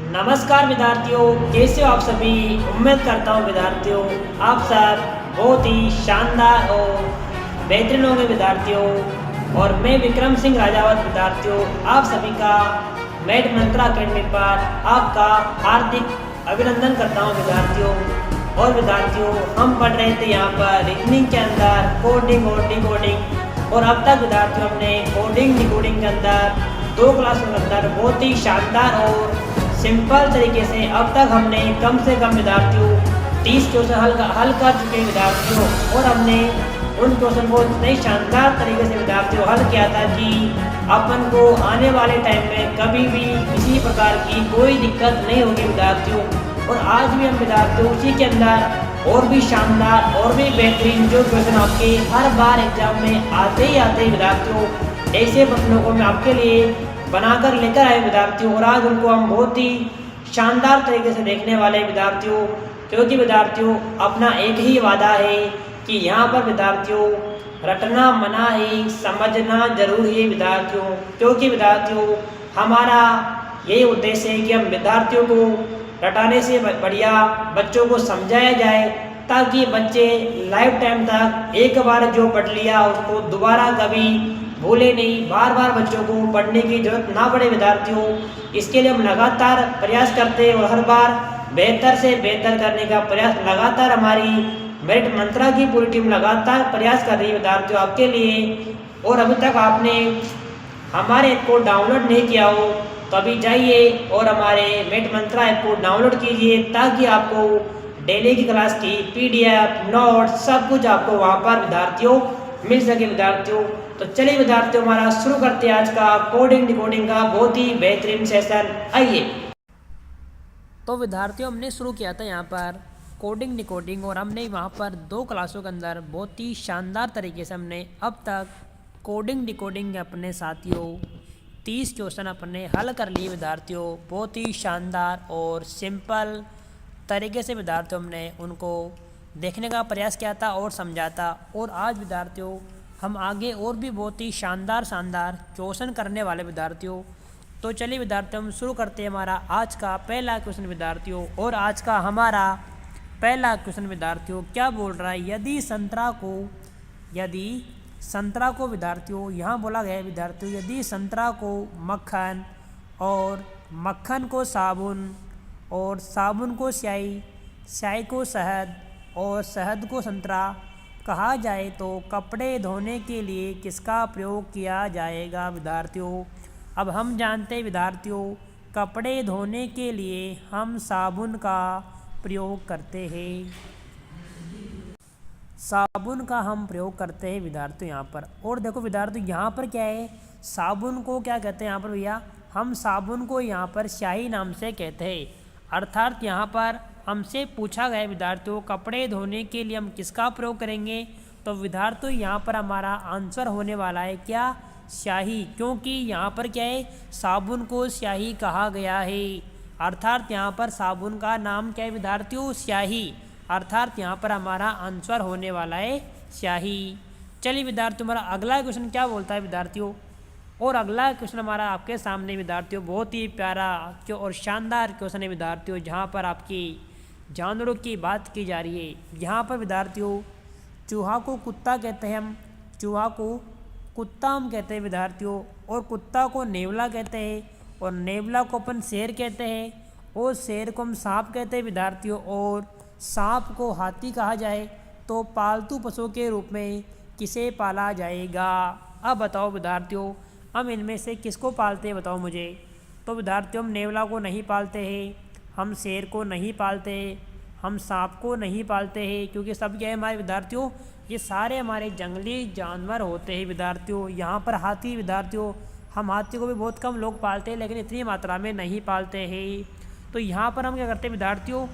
नमस्कार विद्यार्थियों, कैसे हो आप सभी। उम्मीद करता हूँ विद्यार्थियों आप सब बहुत ही शानदार और बेहतरीन होंगे विद्यार्थियों। और मैं विक्रम सिंह राजावत विद्यार्थियों आप सभी का मैथ मंत्रा अकेडमी पर आपका हार्दिक अभिनंदन करता हूँ विद्यार्थियों। और विद्यार्थियों हम पढ़ रहे थे यहाँ पर रीजनिंग के अंदर कोडिंग और डिकोडिंग। और अब तक विद्यार्थियों हमने कोडिंग डिकोडिंग के अंदर 2 क्लासों के अंदर बहुत ही शानदार और सिंपल तरीके से अब तक हमने कम से कम विद्यार्थियों 30 क्वेश्चन हल कर चुके हैं विद्यार्थियों। और हमने उन क्वेश्चन को इतने शानदार तरीके से विद्यार्थियों हल किया था कि अपन को आने वाले टाइम में कभी भी किसी प्रकार की कोई दिक्कत नहीं होगी विद्यार्थियों। और आज भी हम विद्यार्थियों उसी के अंदर और भी शानदार और भी बेहतरीन जो क्वेश्चन आपके हर बार एग्जाम में आते ही आते विद्यार्थियों, ऐसे प्रश्नों को मैं आपके लिए बनाकर लेकर आए विद्यार्थियों। और आज उनको हम बहुत ही शानदार तरीके से देखने वाले विद्यार्थियों, क्योंकि विद्यार्थियों अपना एक ही वादा है कि यहाँ पर विद्यार्थियों रटना मना है, समझना जरूरी है विद्यार्थियों। क्योंकि विद्यार्थियों हमारा यही उद्देश्य है कि हम विद्यार्थियों को रटाने से बढ़िया बच्चों को समझाया जाए, ताकि बच्चे लाइफ टाइम तक एक बार जो पढ़ लिया उसको दोबारा कभी भूले नहीं, बार बार बच्चों को पढ़ने की जरूरत ना पड़े विद्यार्थियों। इसके लिए हम लगातार प्रयास करते हैं और हर बार बेहतर से बेहतर करने का प्रयास लगातार हमारी मेरिट मंत्रा की पूरी टीम लगातार प्रयास कर रही है विद्यार्थियों आपके लिए। और अभी तक आपने हमारे ऐप को डाउनलोड नहीं किया हो तो अभी जाइए और हमारे मेरिट मंत्रा ऐप को डाउनलोड कीजिए, ताकि आपको डेली की क्लास की PDF नोट सब कुछ आपको वहाँ पर विद्यार्थियों मिल सके विद्यार्थियों। तो चलिए विद्यार्थियों हमारा शुरू करते हैं आज का कोडिंग डिकोडिंग का बहुत ही बेहतरीन सेशन। आइए। तो विद्यार्थियों हमने शुरू किया था यहाँ पर कोडिंग डिकोडिंग, और हमने वहाँ पर 2 क्लासों के अंदर बहुत ही शानदार तरीके से हमने अब तक कोडिंग डिकोडिंग के अपने साथियों 30 क्वेश्चन अपने हल कर लिए विद्यार्थियों। बहुत ही शानदार और सिंपल तरीके से विद्यार्थियों हमने उनको देखने का प्रयास किया था और समझा था। और आज विद्यार्थियों हम आगे और भी बहुत ही शानदार क्वेश्चन करने वाले विद्यार्थियों। तो चलिए विद्यार्थियों हम शुरू करते हैं हमारा आज का पहला क्वेश्चन विद्यार्थियों। और आज का हमारा पहला क्वेश्चन विद्यार्थियों क्या बोल रहा है, यदि संतरा को विद्यार्थियों यहाँ बोला गया है विद्यार्थियों, यदि संतरा को मक्खन और मक्खन को साबुन और साबुन को स्याही, स्याही को शहद और शहद को संतरा कहा जाए तो कपड़े धोने के लिए किसका प्रयोग किया जाएगा विद्यार्थियों। अब हम जानते हैं विद्यार्थियों कपड़े धोने के लिए हम साबुन का प्रयोग करते हैं, साबुन का हम प्रयोग करते हैं विद्यार्थियों यहाँ पर। और देखो विद्यार्थियों यहाँ पर क्या है, साबुन को क्या कहते हैं यहाँ पर भैया, हम साबुन को यहाँ पर स्याही नाम से कहते हैं। अर्थात यहाँ पर हमसे पूछा गया विद्यार्थियों कपड़े धोने के लिए हम किसका प्रयोग करेंगे, तो विद्यार्थियों यहाँ पर हमारा आंसर होने वाला है क्या, स्याही। क्योंकि यहाँ पर क्या है, साबुन को स्याही कहा गया है। अर्थात यहाँ पर साबुन का नाम क्या है विद्यार्थियों, स्याही। अर्थात यहाँ पर हमारा आंसर होने वाला है स्याही। चलिए विद्यार्थियों हमारा अगला क्वेश्चन क्या बोलता है विद्यार्थियों। और अगला क्वेश्चन हमारा आपके सामने विद्यार्थियों बहुत ही प्यारा और शानदार क्वेश्चन है विद्यार्थियों, जहाँ पर आपकी जानवरों की बात की जा रही है। यहाँ पर विद्यार्थियों चूहा को कुत्ता कहते हैं हम, चूहा को कुत्ता हम कहते हैं विद्यार्थियों। और कुत्ता को नेवला कहते हैं, और नेवला को अपन शेर कहते हैं, और शेर को हम सांप कहते हैं विद्यार्थियों। और सांप को हाथी कहा जाए तो पालतू पशु के रूप में किसे पाला जाएगा। अब बताओ विद्यार्थियों हम इनमें से किसको पालते हैं बताओ मुझे। तो विद्यार्थियों हम नेवला को नहीं पालते हैं, हम शेर को नहीं पालते हैं, हम सांप को नहीं पालते हैं, क्योंकि सब क्या है हमारे विद्यार्थियों ये सारे हमारे जंगली जानवर होते हैं विद्यार्थियों। यहाँ पर हाथी विद्यार्थियों हम हाथी को भी बहुत कम लोग पालते हैं, लेकिन इतनी मात्रा में नहीं पालते हैं। तो यहाँ पर हम क्या करते हैं विद्यार्थियों,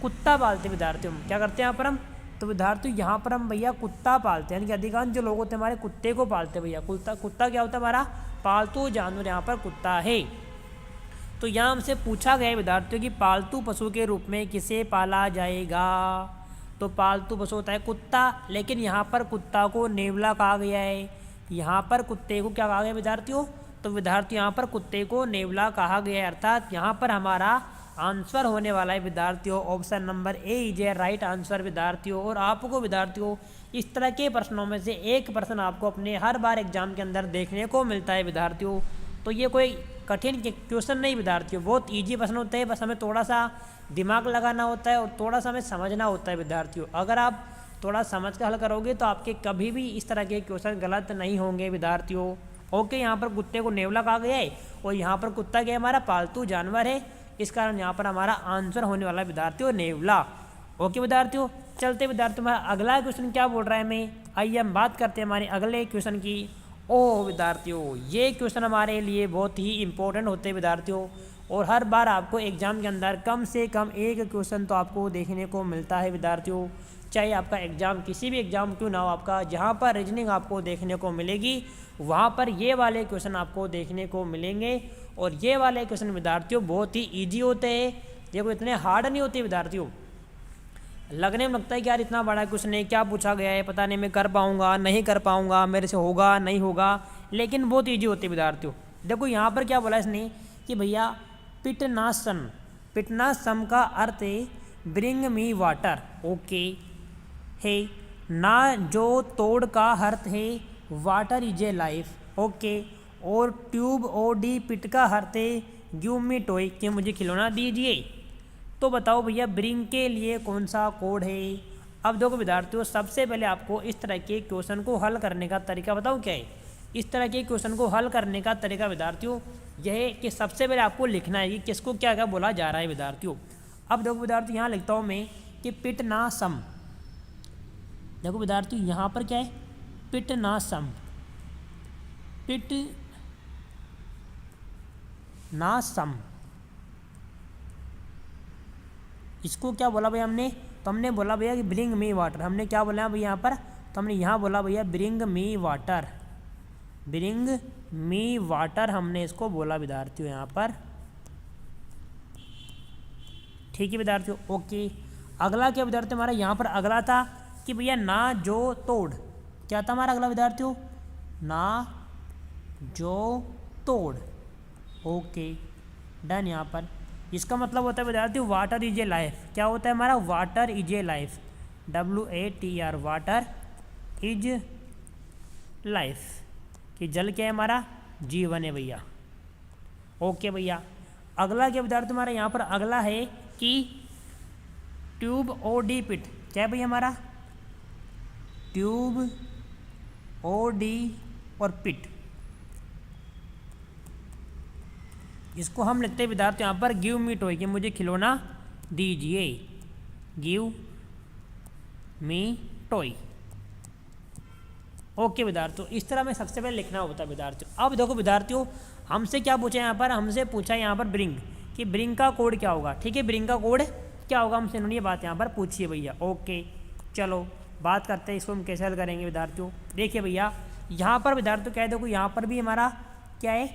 कुत्ता पालते हैं विद्यार्थियों। हम क्या करते हैं यहाँ पर हम, तो विद्यार्थियों यहाँ पर हम भैया कुत्ता पालते हैं, यानी कि अधिकांश जो लोग होते हैं हमारे कुत्ते को पालते हैं भैया। कुत्ता क्या होता है हमारा पालतू जानवर, यहाँ पर कुत्ता है। तो यहाँ हमसे पूछा गया है विद्यार्थियों कि पालतू पशु के रूप में किसे पाला जाएगा। तो पालतू पशु होता है कुत्ता, लेकिन यहाँ पर कुत्ता को नेवला कहा गया है, यहाँ पर कुत्ते को क्या कहा गया विद्यार्थियों, तो विद्यार्थियों यहाँ पर कुत्ते को नेवला कहा गया है, अर्थात यहाँ पर हमारा आंसर होने वाला है विद्यार्थियों option number A is a right answer विद्यार्थियों। और आपको विद्यार्थियों इस तरह के प्रश्नों में से एक प्रश्न आपको अपने हर बार एग्जाम के अंदर देखने को मिलता है विद्यार्थियों। तो ये कोई कठिन क्वेश्चन नहीं विद्यार्थियों, बहुत ईजी प्रश्न होते हैं, बस हमें थोड़ा सा दिमाग लगाना होता है और थोड़ा सा हमें समझना होता है विद्यार्थियों। अगर आप थोड़ा समझ कर हल करोगे तो आपके कभी भी इस तरह के क्वेश्चन गलत नहीं होंगे विद्यार्थियों। ओके, यहाँ पर कुत्ते को नेवला कहा गया है और यहाँ पर कुत्ता क्या हमारा पालतू जानवर है, इस कारण यहाँ पर हमारा आंसर होने वाला विद्यार्थियों नेवला। ओके विद्यार्थियों, चलते विद्यार्थियों हमारा अगला क्वेश्चन क्या बोल रहा है हमें, आइए हम बात करते हैं हमारे अगले क्वेश्चन की। ओह विद्यार्थियों, ये क्वेश्चन हमारे लिए बहुत ही इंपॉर्टेंट होते हैं विद्यार्थियों, और हर बार आपको एग्जाम के अंदर कम से कम एक क्वेश्चन तो आपको देखने को मिलता है विद्यार्थियों। चाहे आपका एग्ज़ाम किसी भी एग्ज़ाम क्यों ना हो आपका, जहाँ पर रीजनिंग आपको देखने को मिलेगी वहाँ पर ये वाले क्वेश्चन आपको देखने को मिलेंगे। और ये वाले क्वेश्चन विद्यार्थियों बहुत ही ईजी होते हैं, ये कोई इतने हार्ड नहीं होते विद्यार्थियों। लगने में लगता है कि यार इतना बड़ा क्वेश्चन है, क्या पूछा गया है, पता नहीं मैं कर पाऊंगा नहीं कर पाऊंगा, मेरे से होगा नहीं होगा, लेकिन बहुत ईजी होते विद्यार्थियों। देखो यहाँ पर क्या बोला इसने कि भैया पिटनासम, पिटनासम का अर्थ है ब्रिंग मी वाटर। ओके है ना, जो तोड़ का अर्थ है water is a life. Okay, और ट्यूब ओ डी पिट का अर्थ है गिव मी टॉय, कि मुझे खिलौना दीजिए। तो बताओ भैया ब्रिंग के लिए कौन सा कोड है। अब देखो विद्यार्थियों, सबसे पहले आपको इस तरह के क्वेश्चन को हल करने का तरीका बताऊँ क्या है। इस तरह के क्वेश्चन को हल करने का तरीका विद्यार्थियों यह है कि सबसे पहले आपको लिखना है कि किसको क्या क्या बोला जा रहा है विद्यार्थियों। अब देखो विद्यार्थियों, यहाँ लिखता हूँ मैं कि पिटनासम। देखो विद्यार्थियों यहाँ पर क्या है, पिटनासम, पिटनासम, इसको क्या बोला भैया हमने, तो हमने बोला भैया कि ब्रिंग मी वाटर। हमने क्या बोला भैया यहाँ पर, तो हमने यहाँ बोला भैया bring me water, bring me water हमने इसको बोला विद्यार्थियों यहाँ पर। ठीक है विद्यार्थियों, ओके। अगला क्या विद्यार्थियों हमारा यहाँ पर अगला था कि भैया ना जो तोड़, क्या था हमारा अगला विद्यार्थियों, ना जो तोड़। Okay done. यहाँ पर इसका मतलब होता है विद्यार्थियों वाटर इज ए लाइफ। क्या होता है हमारा, water is a life, WATR, water is life, कि जल क्या है हमारा, जीवन है भैया। ओके भैया, अगला क्या विद्यार्थी हमारा यहाँ पर अगला है कि ट्यूब ओ डी पिट। क्या है भैया हमारा, ट्यूब ओ डी और पिट, इसको हम लिखते हैं विद्यार्थी यहाँ पर गिव मी टॉय, कि मुझे खिलौना दीजिए, गिव मी टॉय। ओके विद्यार्थियों, इस तरह में सबसे पहले लिखना होता है विद्यार्थियों। अब देखो विद्यार्थियों हमसे क्या पूछा यहाँ पर, हमसे पूछा यहाँ पर ब्रिंग, कि ब्रिंग का कोड क्या होगा। ठीक है, ब्रिंग का कोड क्या होगा, हमसे इन्होंने ये बात यहाँ पर पूछी है भैया। ओके चलो बात करते हैं इसको हम कैसे हल करेंगे विद्यार्थियों। देखिए भैया यहाँ पर विद्यार्थियों क्या है, देखो यहाँ पर भी हमारा क्या है,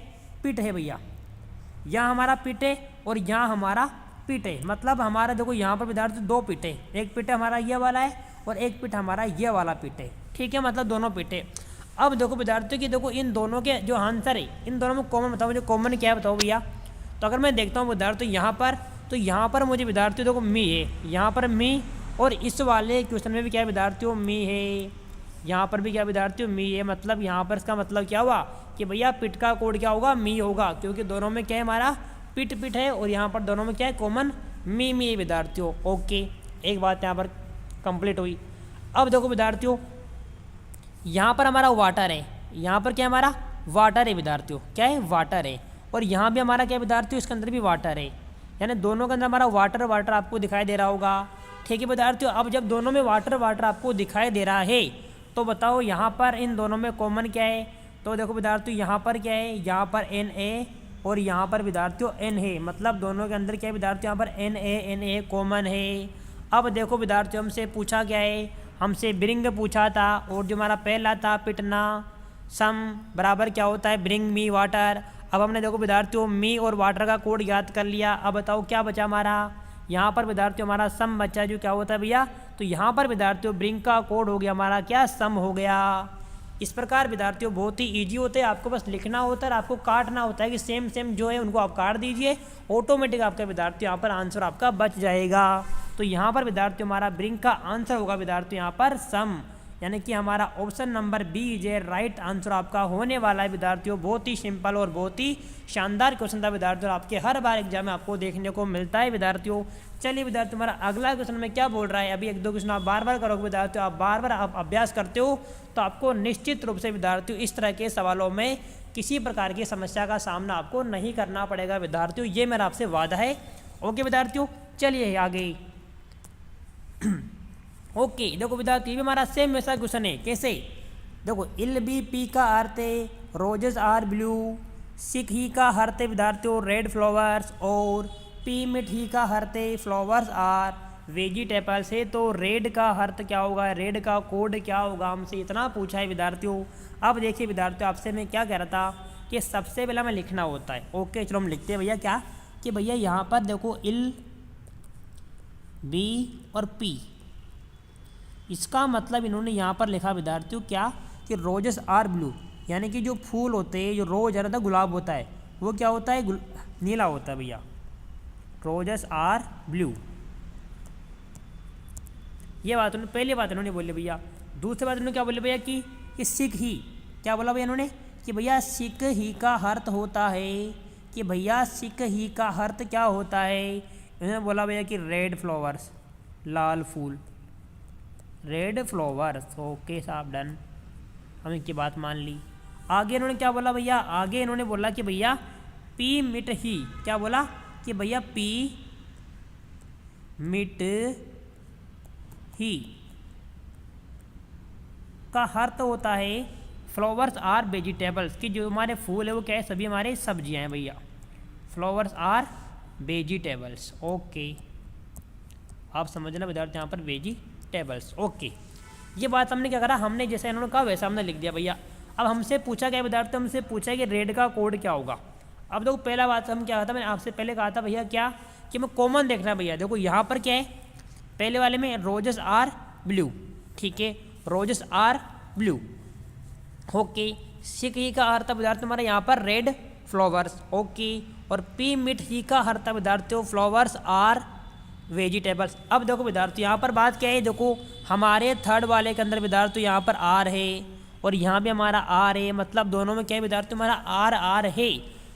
पिट है भैया, यहाँ हमारा पिट है और यहाँ हमारा पिट है। मतलब हमारा देखो यहाँ पर विद्यार्थियों दो पिट है, एक पिट हमारा ये वाला है और एक पिट हमारा ये वाला पिट है। ठीक है, मतलब दोनों पिट है। अब देखो विद्यार्थियों कि देखो इन दोनों के जो आंसर है, इन दोनों में कॉमन बताओ, मुझे कॉमन क्या है बताओ भैया। तो अगर मैं देखता हूँ विद्यार्थियों यहाँ पर, तो यहाँ पर मुझे विद्यार्थियों देखो मी है, यहाँ पर मी, और इस वाले क्वेश्चन में भी क्या है विद्यार्थियों मी है, यहाँ पर भी क्या विद्यार्थियों मी है। मतलब यहाँ पर इसका मतलब क्या हुआ कि भैया पिट का कोड क्या होगा, मी होगा, क्योंकि दोनों में क्या है हमारा पिट पिट है और यहाँ पर दोनों में क्या है कॉमन मी है विद्यार्थियों। ओके, एक बात यहाँ पर कंप्लीट हुई। अब देखो विद्यार्थियों यहाँ पर हमारा वाटर है, यहाँ पर क्या हमारा वाटर है विद्यार्थियों, क्या है वाटर है, और यहाँ भी हमारा क्या विद्यार्थियों इसके अंदर भी वाटर है, यानी दोनों के अंदर हमारा वाटर वाटर आपको दिखाई दे रहा होगा। ठीक है विद्यार्थियों, अब जब दोनों में वाटर वाटर आपको दिखाई दे रहा है तो बताओ यहाँ पर इन दोनों में कॉमन क्या है। तो देखो विद्यार्थियों यहाँ पर क्या है, यहाँ पर Na और यहाँ पर विद्यार्थियों N है, मतलब दोनों के अंदर क्या है विद्यार्थियों यहाँ पर Na कॉमन है। अब देखो विद्यार्थियों हमसे पूछा क्या है, हमसे ब्रिंग पूछा था, और जो हमारा पहला था पिटना सम बराबर क्या होता है ब्रिंग मी वाटर। अब हमने देखो विद्यार्थियों मी और वाटर का कोड याद कर लिया। अब बताओ क्या बचा हमारा, यहाँ पर विद्यार्थियों हमारा सम बचा, जो क्या होता है भैया, तो यहाँ पर विद्यार्थियों ब्रिंग का कोड हो गया हमारा क्या, सम हो गया। इस प्रकार विद्यार्थियों बहुत ही ईजी होते हैं, आपको बस लिखना होता है और आपको काटना होता है कि सेम सेम जो है उनको आप काट दीजिए, ऑटोमेटिक आपका विद्यार्थियों यहाँ पर आंसर आपका बच जाएगा। तो यहाँ पर विद्यार्थियों हमारा ब्रिंक का आंसर होगा विद्यार्थियों यहाँ पर सम, यानी कि हमारा option number B is right answer आपका होने वाला है विद्यार्थियों। बहुत ही सिंपल और बहुत ही शानदार क्वेश्चन था विद्यार्थियों, आपके हर बार एग्जाम में आपको देखने को मिलता है विद्यार्थियों। चलिए विद्यार्थियों हमारा अगला क्वेश्चन में क्या बोल रहा है, अभी एक दो क्वेश्चन आप बार बार करोगे विद्यार्थियों, आप बार बार आप अभ्यास करते हो तो आपको निश्चित रूप से विद्यार्थियों इस तरह के सवालों में किसी प्रकार की समस्या का सामना आपको नहीं करना पड़ेगा विद्यार्थियों, ये मेरा आपसे वादा है। ओके विद्यार्थियों चलिए आगे। ओके देखो विद्यार्थी ये भी हमारा सेम वैसा क्वेश्चन है, कैसे देखो इल बी पी का अर्थ है रोजेस आर ब्लू, सिक ही का अर्थ है विद्यार्थियों रेड फ्लावर्स, और पी मिट ही का अर्थ है फ्लावर्स आर वेजिटेबल्स है। तो रेड का अर्थ क्या होगा, रेड का कोड क्या होगा, हमसे इतना पूछा है विद्यार्थियों। अब देखिए विद्यार्थियों आपसे मैं क्या कह रहा था कि सबसे पहले हमें लिखना होता है। ओके चलो हम लिखते हैं भैया क्या कि भैया यहाँ पर देखो इल बी और पी, इसका मतलब इन्होंने यहाँ पर लिखा विद्यार्थियों क्या कि रोजेस आर ब्लू, यानी कि जो फूल होते हैं जो रोज है ना गुलाब होता है वो क्या होता है नीला होता है भैया, रोजेस आर ब्लू। ये बात उन्होंने पहली बात इन्होंने बोली भैया। दूसरी बात इन्होंने क्या बोले भैया कि सिक ही, क्या बोला भैया इन्होंने कि भैया सिक ही का अर्थ होता है कि भैया सिक ही का अर्थ क्या होता है, इन्होंने बोला भैया कि रेड फ्लावर्स लाल फूल, रेड फ्लावर्स। ओके साहब डन, हम इनकी बात मान ली। आगे इन्होंने क्या बोला भैया, आगे इन्होंने बोला कि भैया पी मिट ही, क्या बोला कि भैया पी मिट ही का अर्थ होता है फ्लावर्स आर वेजिटेबल्स, कि जो हमारे फूल है वो क्या है सभी हमारे सब्जियां हैं भैया, फ्लावर्स आर वेजिटेबल्स। ओके आप समझना विद्यार्थी यहाँ पर वेजिटेबल्स। ओके ये बात हमने क्या करा, हमने जैसे इन्होंने कहा वैसा हमने लिख दिया भैया। अब हमसे पूछा गया विद्यार्थी, हमसे पूछा कि रेड का कोड क्या होगा। अब देखो पहला बात हम क्या था, मैंने आपसे पहले कहा था भैया क्या कि मैं कॉमन देखना है भैया। देखो यहाँ पर क्या है, पहले वाले में रोजेस आर ब्लू, ठीक है रोजेस आर ब्लू। ओके सिक ही का अर्थ विद्यार्थी हमारा यहाँ पर रेड फ्लावर्स। ओके और पी मिट ही का अर्थ विद्यार्थियों फ्लावर्स आर वेजिटेबल्स। अब देखो विद्यार्थी यहाँ पर बात क्या है, देखो हमारे थर्ड वाले के अंदर विद्यार्थी यहाँ पर आर है और यहाँ भी हमारा आर है, मतलब दोनों में क्या है विद्यार्थी हमारा आर आर है।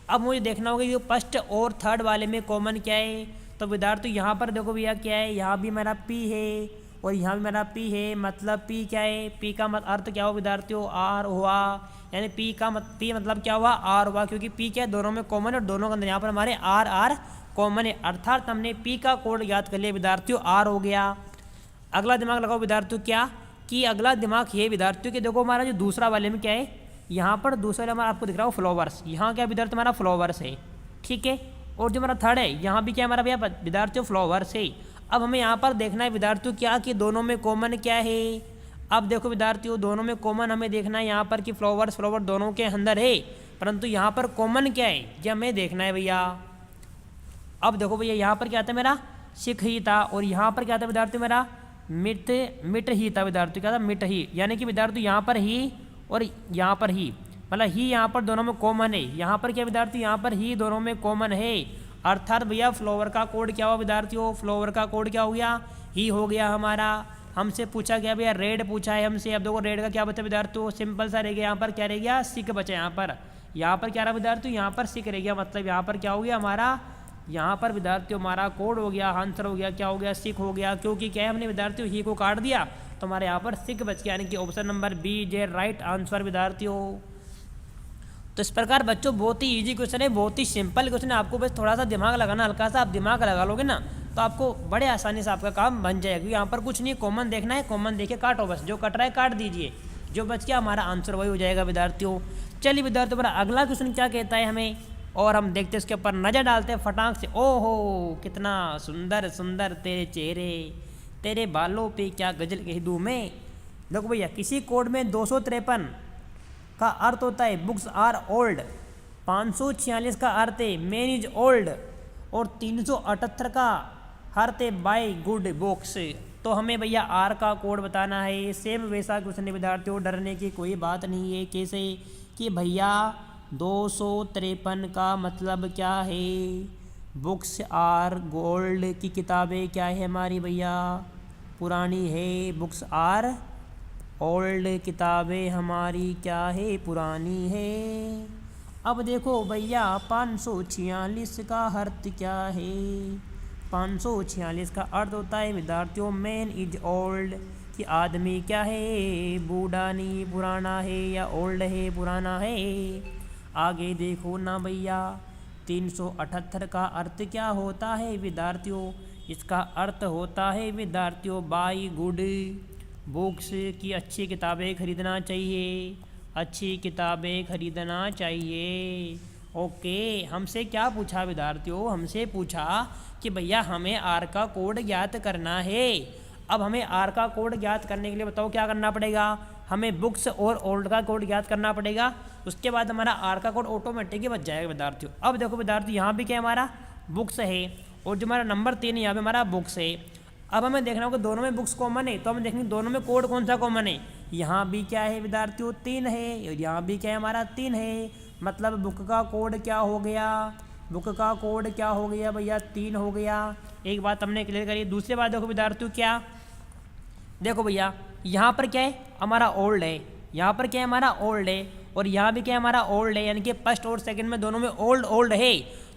अब मुझे देखना होगा ये फर्स्ट और थर्ड वाले में कॉमन क्या है, तो विद्यार्थी यहाँ पर देखो भैया क्या है, यहाँ भी मेरा पी है और यहाँ भी मेरा पी है, मतलब पी क्या है, पी का अर्थ क्या हुआ विद्यार्थियों आर हुआ, यानी पी मतलब क्या हुआ आर हुआ, क्योंकि पी क्या है दोनों में कॉमन है और दोनों के अंदर यहाँ पर हमारे आर आर कॉमन है, अर्थात हमने पी का कोड याद कर लिया विद्यार्थियों आर हो गया। अगला दिमाग लगाओ विद्यार्थियों क्या कि अगला दिमाग ये विद्यार्थियों कि देखो हमारा जो दूसरा वाले में क्या है, यहाँ पर दूसरे वाले हमारा आपको दिख रहा हो फ्लावर्स, यहाँ क्या विद्यार्थी हमारा फ्लावर्स है, ठीक है। और जो हमारा थर्ड है यहाँ भी क्या हमारा भैया विद्यार्थियों फ्लावर्स है। अब हमें यहाँ पर देखना है विद्यार्थियों क्या कि दोनों में कॉमन क्या है। अब देखो विद्यार्थियों दोनों में कॉमन हमें देखना है यहाँ पर कि फ्लावर्स फ्लावर दोनों के अंदर है, परंतु यहाँ पर कॉमन क्या है ये हमें देखना है भैया। अब देखो भैया यहाँ पर क्या था मेरा सिख ही था और यहाँ पर क्या था विद्यार्थी मेरा मिट ही था विद्यार्थी, क्या था मिट ही, यानी कि विद्यार्थी यहाँ पर ही और यहाँ पर ही, मतलब ही यहाँ पर दोनों में कॉमन है। यहाँ पर क्या विद्यार्थी यहाँ पर ही दोनों में कॉमन है, अर्थात भैया फ्लावर का कोड क्या हुआ विद्यार्थियों, फ्लावर का कोड क्या हो गया ही हो गया हमारा। हमसे पूछा गया भैया रेड पूछा है हमसे, अब देखो रेड का क्या बचा विद्यार्थियों सिंपल सा रह गया, यहाँ पर क्या रह गया सिक बचा, यहाँ पर क्या रहा विद्यार्थियों यहाँ पर सिक रह गया, मतलब यहाँ पर क्या हो गया हमारा, यहाँ पर विद्यार्थियों हमारा कोड हो गया, आंसर हो गया क्या हो गया सिक हो गया, क्योंकि क्या है हमने विद्यार्थियों ही को काट दिया तो हमारे यहाँ पर सिक बच गया, यानी कि option number B is right answer विद्यार्थियों। तो इस प्रकार बच्चों बहुत ही इजी क्वेश्चन है, बहुत ही सिंपल क्वेश्चन है, आपको बस थोड़ा सा दिमाग लगाना, हल्का सा आप दिमाग लगा लोगे ना तो आपको बड़े आसानी से आपका काम बन जाएगा। क्योंकि यहाँ पर कुछ नहीं कॉमन देखना है, कॉमन देखे काटो, बस जो कट रहा है काट दीजिए, जो बच गया हमारा आंसर वही हो जाएगा विद्यार्थियों। चलिए विद्यार्थियों हमारा अगला क्वेश्चन क्या कहता है हमें, और हम देखते हैं उसके ऊपर नज़र डालते हैं फटाक से। ओहो कितना सुंदर सुंदर तेरे चेहरे, तेरे बालों पे क्या गजल कह दूँ मैं। देखो भैया किसी कोड में 253 का अर्थ होता है बुक्स आर ओल्ड, 546 का अर्थ है मैन इज ओल्ड और 378 का अर्थ है बाय गुड बुक्स। तो तो हमें भैया आर का कोड बताना है। सेम वैसा क्वेश्चन है विद्यार्थियों, डरने की कोई बात नहीं है। कैसे कि भैया 253 का मतलब क्या है? बुक्स आर गोल्ड की किताबें क्या है हमारी भैया? पुरानी है। बुक्स आर ओल्ड, किताबें हमारी क्या है? पुरानी है। अब देखो भैया 546 का अर्थ क्या है? 546 का अर्थ होता है विद्यार्थियों मैन इज ओल्ड, कि आदमी क्या है? बूढ़ा नहीं, पुराना है, या ओल्ड है, पुराना है। आगे देखो ना भैया 378 का अर्थ क्या होता है विद्यार्थियों? इसका अर्थ होता है विद्यार्थियों बाई गुड बुक्स, की अच्छी किताबें खरीदना चाहिए, अच्छी किताबें खरीदना चाहिए। ओके, हमसे क्या पूछा विद्यार्थियों? हमसे पूछा कि भैया हमें आर का कोड ज्ञात करना है। अब हमें आर का कोड ज्ञात करने के लिए बताओ क्या करना पड़ेगा? हमें बुक्स और ओल्ड का कोड ज्ञात करना पड़ेगा। उसके बाद हमारा आर का कोड ऑटोमेटिक ही बच जाएगा विद्यार्थियों। अब देखो विद्यार्थी यहाँ भी क्या हमारा बुक्स है, और जो हमारा नंबर 3 यहाँ पे हमारा बुक्स है। अब हमें देखना होगा दोनों में बुक्स कॉमन है, तो हम देखेंगे दोनों में कोड कौन सा कॉमन है। यहाँ भी क्या है विद्यार्थियों 3 है, और यहाँ भी क्या है हमारा 3 है। मतलब बुक का कोड क्या हो गया? बुक का कोड क्या हो गया भैया? 3 हो गया। एक बात हमने क्लियर करी। दूसरी बात देखो विद्यार्थियों क्या, देखो भैया यहाँ पर क्या है हमारा ओल्ड है, यहाँ पर क्या है हमारा ओल्ड है, और यहाँ भी क्या है हमारा ओल्ड है, यानी कि फर्स्ट और सेकंड में दोनों में ओल्ड ओल्ड है।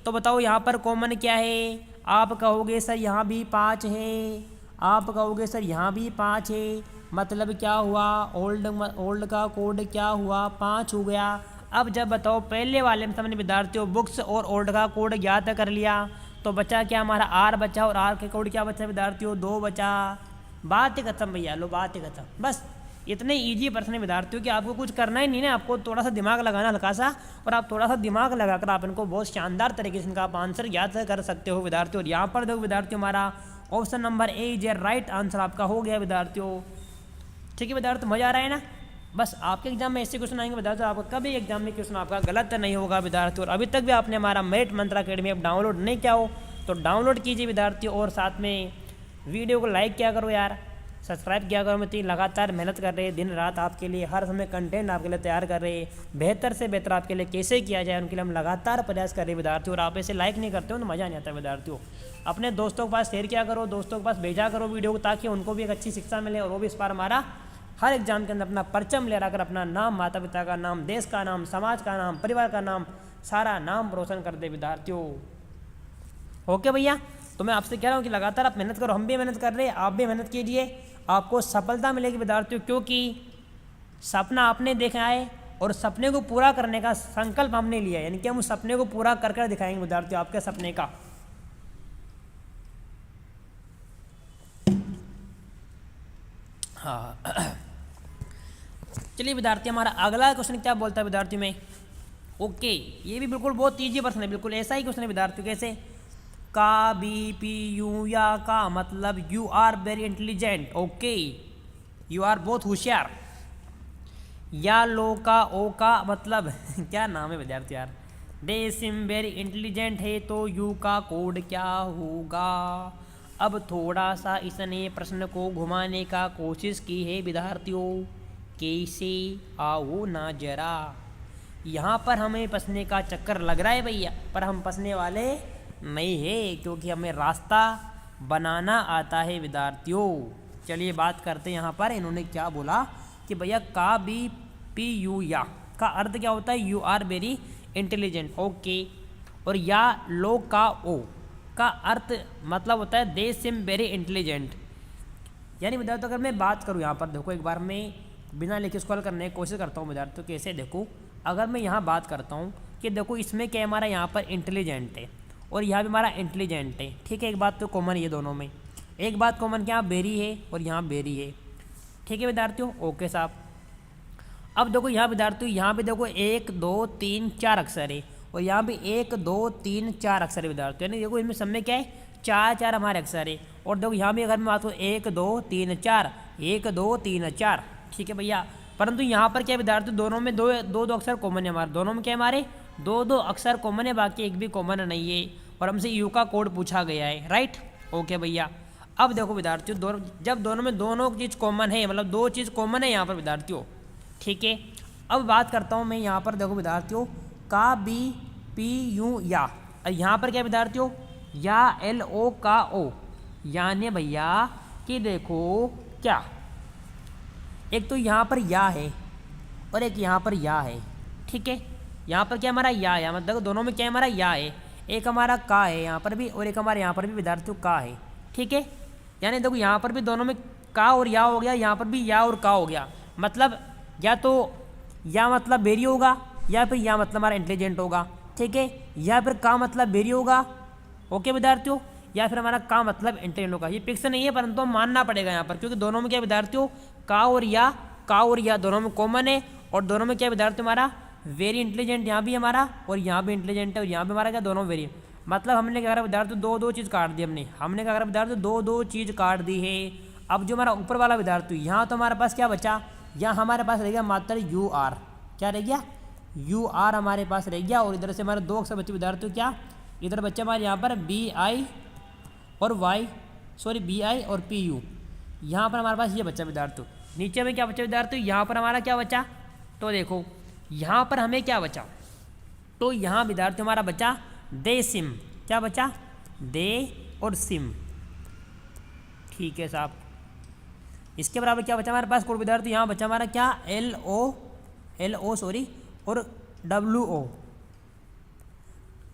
तो बताओ यहाँ पर कॉमन क्या है? आप कहोगे सर यहाँ भी 5 है, आप कहोगे सर यहाँ भी 5 है। मतलब क्या हुआ? ओल्ड का कोड क्या हुआ? 5 हो गया। अब जब बताओ पहले वाले में हमने विद्यार्थियों बुक्स और ओल्ड का कोड ज्ञात कर लिया, तो बचा क्या हमारा आर बचा, और आर के कोड क्या बचा विद्यार्थियों? 2 बचा। बात ही खत्म भैया, लो बात ही खत्म। बस इतने इजी प्रश्न है विद्यार्थियों कि आपको कुछ करना ही नहीं ना, आपको थोड़ा सा दिमाग लगाना हल्का सा, और आप थोड़ा सा दिमाग लगाकर आप इनको बहुत शानदार तरीके से इनका आप आंसर याद कर सकते हो विद्यार्थियों। और यहाँ पर देखो विद्यार्थियों हमारा option number A is a right answer आपका हो गया विद्यार्थियों। ठीक है विद्यार्थी, मजा आ रहा है ना? बस आपके एग्जाम में ऐसे क्वेश्चन आएंगे विद्यार्थियों, आपका कभी एग्जाम में क्वेश्चन आपका गलत नहीं होगा विद्यार्थियों। और अभी तक भी आपने हमारा मेरिट मंत्र अकेडमी ऐप डाउनलोड नहीं किया हो तो डाउनलोड कीजिए विद्यार्थियों, और साथ में वीडियो को लाइक किया करो यार, सब्सक्राइब किया करो। मैं लगातार मेहनत कर रहे हैं, दिन रात आपके लिए हर समय कंटेंट आपके लिए तैयार कर रहे हैं। बेहतर से बेहतर आपके लिए कैसे किया जाए उनके लिए हम लगातार प्रयास कर रहे हैं विद्यार्थियों। और आप ऐसे लाइक नहीं करते हो तो मज़ा नहीं आता विद्यार्थियों। अपने दोस्तों के पास शेयर किया करो, दोस्तों के पास भेजा करो वीडियो को, ताकि उनको भी एक अच्छी शिक्षा मिले, और वो भी इस बार हमारा हर एग्जाम के अंदर अपना परचम ले कर अपना नाम, माता पिता का नाम, देश का नाम, समाज का नाम, परिवार का नाम, सारा नाम रोशन कर दे विद्यार्थियों। ओके भैया, तो मैं आपसे कह रहा हूँ कि लगातार आप मेहनत करो, हम भी मेहनत कर रहे हैं, आप भी मेहनत कीजिए, आपको सफलता मिलेगी विद्यार्थियों। क्योंकि सपना आपने देखा है और सपने को पूरा करने का संकल्प हमने लिया है, यानी कि हम उस सपने को पूरा कर कर दिखाएंगे विद्यार्थियों आपके सपने का। हाँ चलिए विद्यार्थी, हमारा अगला क्वेश्चन क्या बोलता है विद्यार्थियों में? ओके, ये भी बिल्कुल बहुत ईजी प्रश्न है, बिल्कुल ऐसा ही क्वेश्चन है विद्यार्थियों। कैसे? का बी पी यू या का मतलब you are very intelligent. Okay, you are बहुत होशियार। या लो का ओ का मतलब क्या नाम है विद्यार्थी यार? दे सिम वेरी इंटेलिजेंट है, तो यू का कोड क्या होगा? अब थोड़ा सा इसने प्रश्न को घुमाने का कोशिश की है विद्यार्थियों। कैसे? आओ ना जरा। यहाँ पर हमें फंसने का चक्कर लग रहा है भैया, पर हम फंसने वाले नहीं है, क्योंकि हमें रास्ता बनाना आता है विद्यार्थियों। चलिए बात करते हैं यहाँ पर इन्होंने क्या बोला कि भैया का बी पी यू या का अर्थ क्या होता है? You are very intelligent. Okay, और या लो का ओ का अर्थ मतलब होता है दे सिम वेरी इंटेलिजेंट। यानी विद्यार्थियों अगर मैं बात करूँ यहाँ पर देखो, एक बार मैं बिना लिखे स्क्रॉल करने की कोशिश करता हूँ विद्यार्थियों। कैसे? देखो, अगर मैं यहाँ बात करता हूँ कि देखो इसमें क्या हमारा यहाँ पर इंटेलिजेंट है और यहाँ भी हमारा इंटेलिजेंट है, ठीक है। एक बात तो कॉमन है दोनों में, एक बात कॉमन क्या? बेरी है और यहाँ बेरी है, ठीक है विद्यार्थियों। ओके साहब, अब देखो यहाँ विद्यार्थियों, यहाँ भी देखो 1 2 3 4 अक्षर है, और यहाँ भी 1 2 3 4 अक्षर है विद्यार्थियों। यानी देखो इसमें सब में क्या है? 4 हमारे अक्षर है। और देखो यहाँ भी अगर मैं बात करूँ 1 2 3 4 1 2 3 4, ठीक है भैया। परंतु यहाँ पर क्या विद्यार्थी दोनों में दो अक्षर कॉमन है हमारे, दोनों में क्या हमारे 2 अक्षर कॉमन है, बाकी एक भी कॉमन नहीं है। और हमसे यू का कोड पूछा गया है, राइट। ओके भैया, अब देखो विद्यार्थियों, जब दोनों में दोनों चीज़ कॉमन है, मतलब दो चीज़ कॉमन है यहाँ पर विद्यार्थियों, ठीक है। अब बात करता हूँ मैं यहाँ पर, देखो विद्यार्थियों, का बी पी यू या, यहाँ पर क्या विद्यार्थियों, या एल ओ का ओ, यानी भैया कि देखो क्या, एक तो यहाँ पर या है और एक यहाँ पर या है, ठीक है। यहाँ पर क्या हमारा या है, मतलब दोनों में क्या हमारा या है, एक हमारा का है यहाँ पर भी और एक हमारे यहाँ पर भी विद्यार्थियों का है, ठीक है। यानी देखो यहाँ पर भी दोनों में का और या हो गया, यहाँ पर भी या और का हो गया, मतलब या तो या मतलब बेरी होगा या फिर या मतलब हमारा इंटेलिजेंट होगा, ठीक है, या फिर का मतलब बेरी होगा, ओके विद्यार्थियों, या फिर हमारा का मतलब इंटेलिजेंट होगा। ये फिक्स नहीं है परंतु हम मानना पड़ेगा यहाँ पर, क्योंकि दोनों में क्या विद्यार्थियों, का और या दोनों में कॉमन है, और दोनों में क्या विद्यार्थियों हमारा वेरी इंटेलिजेंट, यहाँ भी हमारा और यहाँ भी इंटेलिजेंट है, और यहाँ भी हमारा क्या दोनों वेरी, मतलब हमने क्या करा विद्यार्थियों, दो चीज़ काट दी हमने क्या करा विद्यार्थियों, दो चीज़ काट दी है। अब जो हमारा ऊपर वाला विद्यार्थियों, यहाँ तो हमारे पास क्या बचा, यहाँ हमारे पास रह गया मात्र यू आर, क्या रह गया, यू आर हमारे पास रह गया, और इधर से हमारे दो अक्षर बच्चे विद्यार्थियों, क्या इधर बच्चे हमारे यहाँ पर बी आई और वाई, सॉरी बी आई और पी यू, यहाँ पर हमारे पास ये बच्चा विद्यार्थियों। नीचे में क्या बचा विद्यार्थियों, यहाँ पर हमारा क्या बचा, तो देखो यहाँ पर हमें क्या बचा, तो यहाँ विद्यार्थियों हमारा बचा दे सिम, क्या बचा, दे और सिम, ठीक है साहब। इसके बराबर क्या बचा हमारे पास कोड विद्यार्थी, यहाँ बचा हमारा क्या, एल ओ सॉरी और डब्ल्यू ओ,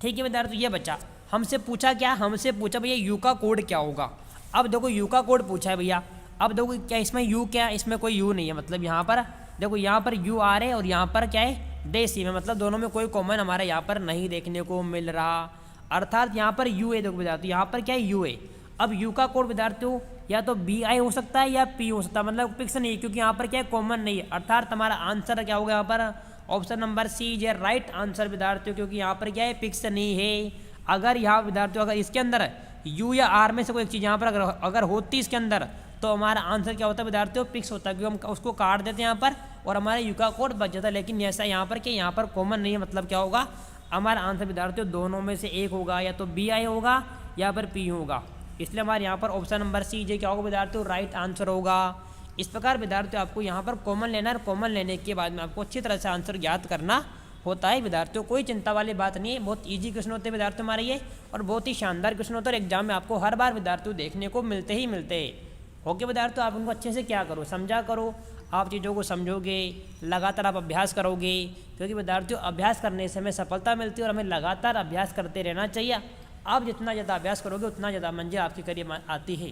ठीक है विद्यार्थी, ये बचा। हमसे पूछा क्या, हमसे पूछा भैया यू का कोड क्या होगा। अब देखो यू का कोड पूछा है भैया, अब देखो क्या इसमें यू, क्या इसमें कोई यू नहीं है, मतलब यहाँ पर देखो यहाँ पर यू आ रहे और यहाँ पर क्या है डे सी में, मतलब दोनों में कोई कॉमन हमारे यहाँ पर नहीं देखने को मिल रहा, अर्थात यहाँ पर यू है, देखो विद्यार्थी यहाँ पर क्या है यू है। अब यू का कोड विद्यार्थियों या तो बी आई हो सकता है या पी हो सकता है, मतलब फिक्स नहीं है, क्योंकि यहाँ पर क्या है कॉमन नहीं है, अर्थात हमारा आंसर क्या होगा यहाँ पर, option number C is right answer विद्यार्थियों, क्योंकि यहाँ पर क्या है फिक्स नहीं है। अगर यहाँ विद्यार्थियों अगर इसके अंदर यू या आर में से कोई एक चीज़ यहाँ पर अगर होती इसके अंदर, तो हमारा आंसर क्या होता है विद्यार्थियों, फिक्स होता है, क्योंकि हम उसको काट देते हैं यहाँ पर और हमारे यू का कोड बच जाता है। लेकिन ऐसा यहाँ पर कि यहाँ पर कॉमन नहीं है, मतलब क्या होगा, हमारा आंसर विद्यार्थियों दोनों में से एक होगा, या तो बी आई होगा या फिर पी होगा, इसलिए हमारे यहाँ पर ऑप्शन नंबर सी जे क्या होगा विद्यार्थियों, राइट आंसर होगा। इस प्रकार विद्यार्थियों आपको यहाँ पर कॉमन लेना है, कॉमन लेने के बाद में आपको अच्छी तरह से आंसर ज्ञात करना होता है विद्यार्थियों, कोई चिंता वाली बात नहीं है, बहुत इजी क्वेश्चन होते हैं विद्यार्थियों हमारे ये, और बहुत ही शानदार क्वेश्चन होते हैं, और एग्जाम में आपको हर बार विद्यार्थियों देखने को मिलते ही मिलते हैं। ओके विद्यार्थियों, आप उनको अच्छे से क्या करो, समझा करो, आप चीज़ों को समझोगे, लगातार आप अभ्यास करोगे, क्योंकि विद्यार्थियों अभ्यास करने से हमें सफलता मिलती है और हमें लगातार अभ्यास करते रहना चाहिए। आप जितना ज़्यादा अभ्यास करोगे उतना ज़्यादा मंजिल आपके करीब आती है।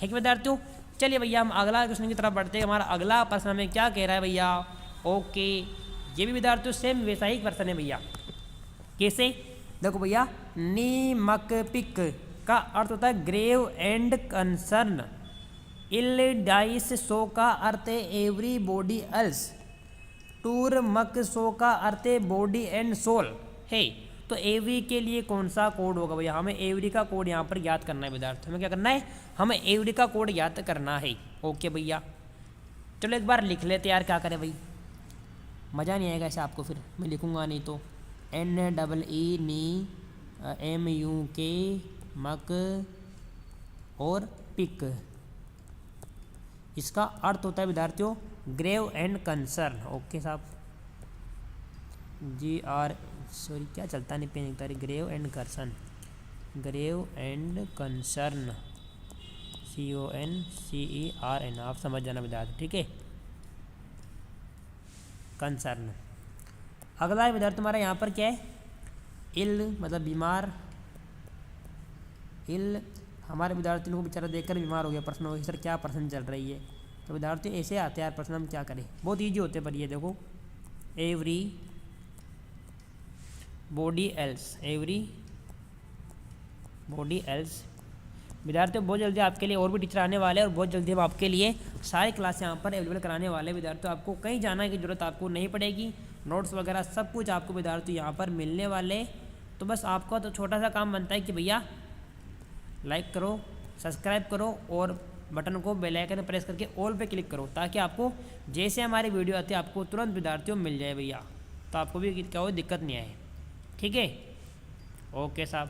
ठीक है विद्यार्थियों, चलिए भैया हम अगला क्वेश्चन की तरफ बढ़ते हैं। हमारा अगला प्रश्न हमें क्या कह रहा है भैया, ओके, ये भी विद्यार्थियों सेम वैसा ही प्रश्न है भैया। कैसे, देखो भैया, नीमक पिक का अर्थ होता है ग्रेव एंड कंसर्न, इल डाइस सो का अर्थ है एवरी बॉडी एल्स, टूर मक सो का अर्थ है बॉडी एंड सोल है। तो एवरी के लिए कौन सा कोड होगा भैया, हमें एवरी का कोड यहाँ पर याद करना है विद्यार्थी, हमें क्या करना है, हमें एवरी का कोड याद करना है। ओके भैया, चलो एक बार लिख लेते यार, क्या करें भाई, मज़ा नहीं आएगा ऐसे आपको, फिर मैं लिखूँगा नहीं तो। NEE नी MUK मक और पिक, इसका अर्थ होता है विद्यार्थियों ग्रेव एंड कंसर्न। ओके साहब, सॉरी क्या चलता नहीं पेन तारी, grave and concern, grave and concern CONCERN, आप समझ जाना विद्यार्थी, ठीक है, कंसर्न। अगला विद्यार्थी तुम्हारा यहाँ पर क्या है, इल मतलब बीमार, इल हमारे विद्यार्थी को बेचारा देखकर बीमार हो गया, प्रश्न हो सर क्या प्रश्न चल रही है, तो विद्यार्थी ऐसे आते हैं यार प्रश्न, हम क्या करें, बहुत ईजी होते हैं, पर ये देखो every body else, every body else. विद्यार्थियों बहुत जल्दी आपके लिए और भी टीचर आने वाले हैं, और बहुत जल्दी हम आपके लिए सारी क्लास यहाँ पर अवेलेबल कराने वाले हैं विद्यार्थियों, आपको कहीं जाने की जरूरत आपको नहीं पड़ेगी, नोट्स वगैरह सब कुछ आपको विद्यार्थी यहाँ पर मिलने वाले। तो बस आपका तो छोटा सा काम बनता है कि भैया लाइक करो, सब्सक्राइब करो और बटन को बेल आइकन प्रेस करके ऑल पे क्लिक करो, ताकि आपको जैसे हमारी वीडियो आती है आपको तुरंत विद्यार्थियों मिल जाए भैया, तो आपको भी क्या हो दिक्कत नहीं आए, ठीक है। ओके साहब,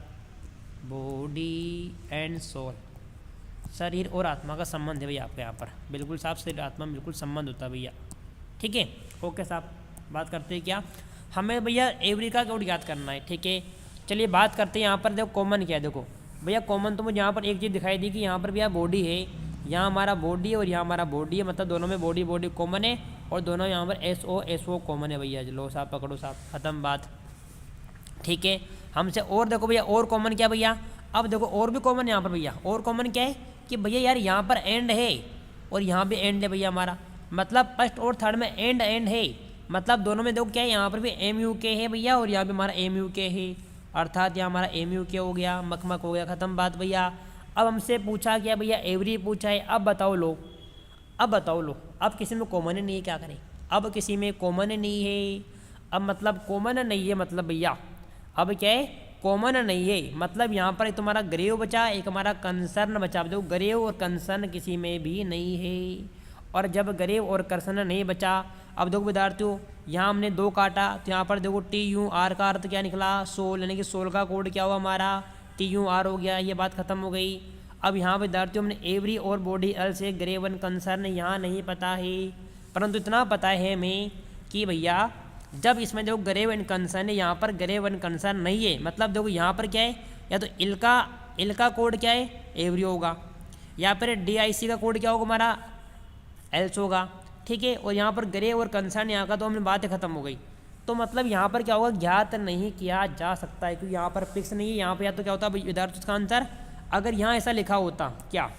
बॉडी एंड सोल, शरीर और आत्मा का संबंध है भैया आपके यहाँ पर, बिल्कुल साहब, शरीर आत्मा में बिल्कुल संबंध होता है भैया। ठीक है, ओके साहब। बात करते हैं क्या, हमें भैया एवरी का कोड याद करना है। ठीक है, चलिए बात करते हैं यहाँ पर। देखो कॉमन क्या है, देखो भैया कॉमन तो मुझे यहाँ पर एक चीज़ दिखाई दी कि यहाँ पर भैया बॉडी है, यहाँ हमारा बॉडी है और यहाँ हमारा बॉडी है, मतलब दोनों में बॉडी बॉडी कॉमन है और दोनों यहाँ पर SO कॉमन है भैया। लो साहब, पकड़ो साहब, ख़त्म बात। ठीक है, हमसे और देखो भैया और कॉमन क्या भैया, अब देखो और भी कॉमन यहाँ पर भैया, और कॉमन क्या है कि भैया यार यहाँ पर एंड है और यहाँ भी एंड है भैया हमारा, मतलब फर्स्ट और थर्ड में एंड है, मतलब दोनों में देखो क्या है, यहाँ पर भी MUK है भैया और यहाँ भी हमारा MUK है, अर्थात यहाँ हमारा MUK हो गया, मकमक हो गया, ख़त्म बात भैया। अब हमसे पूछा क्या भैया, एवरी पूछा है। अब बताओ लो, अब किसी में कॉमन नहीं है, क्या करें, अब किसी में कॉमन नहीं है, अब मतलब कॉमन नहीं है, मतलब भैया अब क्या है, कॉमन नहीं है, मतलब यहाँ पर एक तुम्हारा ग्रेव बचा, एक हमारा कंसर्न बचा। देखो ग्रेव और कंसर्न किसी में भी नहीं है, और जब ग्रेव और कंसर्न नहीं बचा, अब देखो विद्यार्थियों यहाँ हमने 2 काटा, तो यहाँ पर देखो TUR का अर्थ क्या निकला, सोल, यानी कि सोल का कोड क्या हुआ हमारा, TUR हो गया, ये बात खत्म हो गई। अब यहाँ विद्यार्थियों हमने एवरी और बॉडी एल से ग्रेव एंड कंसर्न यहाँ नहीं पता है, परंतु इतना पता है हमें कि भैया जब इसमें देखो ग्रेव एंड कंसर्न है, यहाँ पर ग्रेव एंड कंसर्न नहीं है, मतलब देखो यहाँ पर क्या है, या तो इल का कोड क्या है, एवरी होगा, या फिर DIC का कोड क्या होगा हमारा, एल्स होगा। ठीक है, और यहाँ पर ग्रेव और कंसर्न यहाँ का तो हमने बात खत्म हो गई। तो मतलब यहाँ पर क्या होगा, ज्ञात नहीं किया जा सकता है, क्योंकि यहाँ पर फिक्स नहीं है। यहाँ पर या तो क्या होता है विद्यार्थी उसका आंसर, अगर यहाँ ऐसा लिखा होता क्या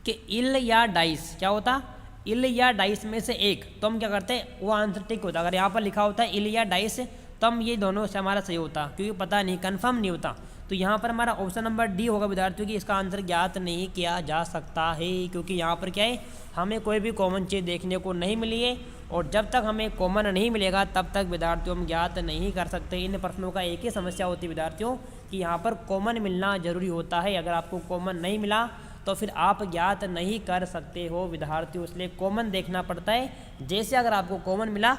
कि इल या डाइस, क्या होता, इल या डाइस में से एक, तो हम क्या करते हैं, वो आंसर ठीक होता। अगर यहाँ पर लिखा होता है इल या डाइस, तो हम ये दोनों से हमारा सही होता, क्योंकि पता नहीं, कंफर्म नहीं होता। तो यहाँ पर हमारा ऑप्शन नंबर डी होगा विद्यार्थियों की, इसका आंसर ज्ञात नहीं किया जा सकता है, क्योंकि यहाँ पर क्या है, हमें कोई भी कॉमन चीज़ देखने को नहीं मिली है, और जब तक हमें कॉमन नहीं मिलेगा तब तक विद्यार्थियों हम ज्ञात नहीं कर सकते। इन प्रश्नों का एक ही समस्या होती है विद्यार्थियों कि यहाँ पर कॉमन मिलना जरूरी होता है, अगर आपको कॉमन नहीं मिला तो फिर आप ज्ञात नहीं कर सकते हो विद्यार्थियों, इसलिए कॉमन देखना पड़ता है। जैसे अगर आपको कॉमन मिला,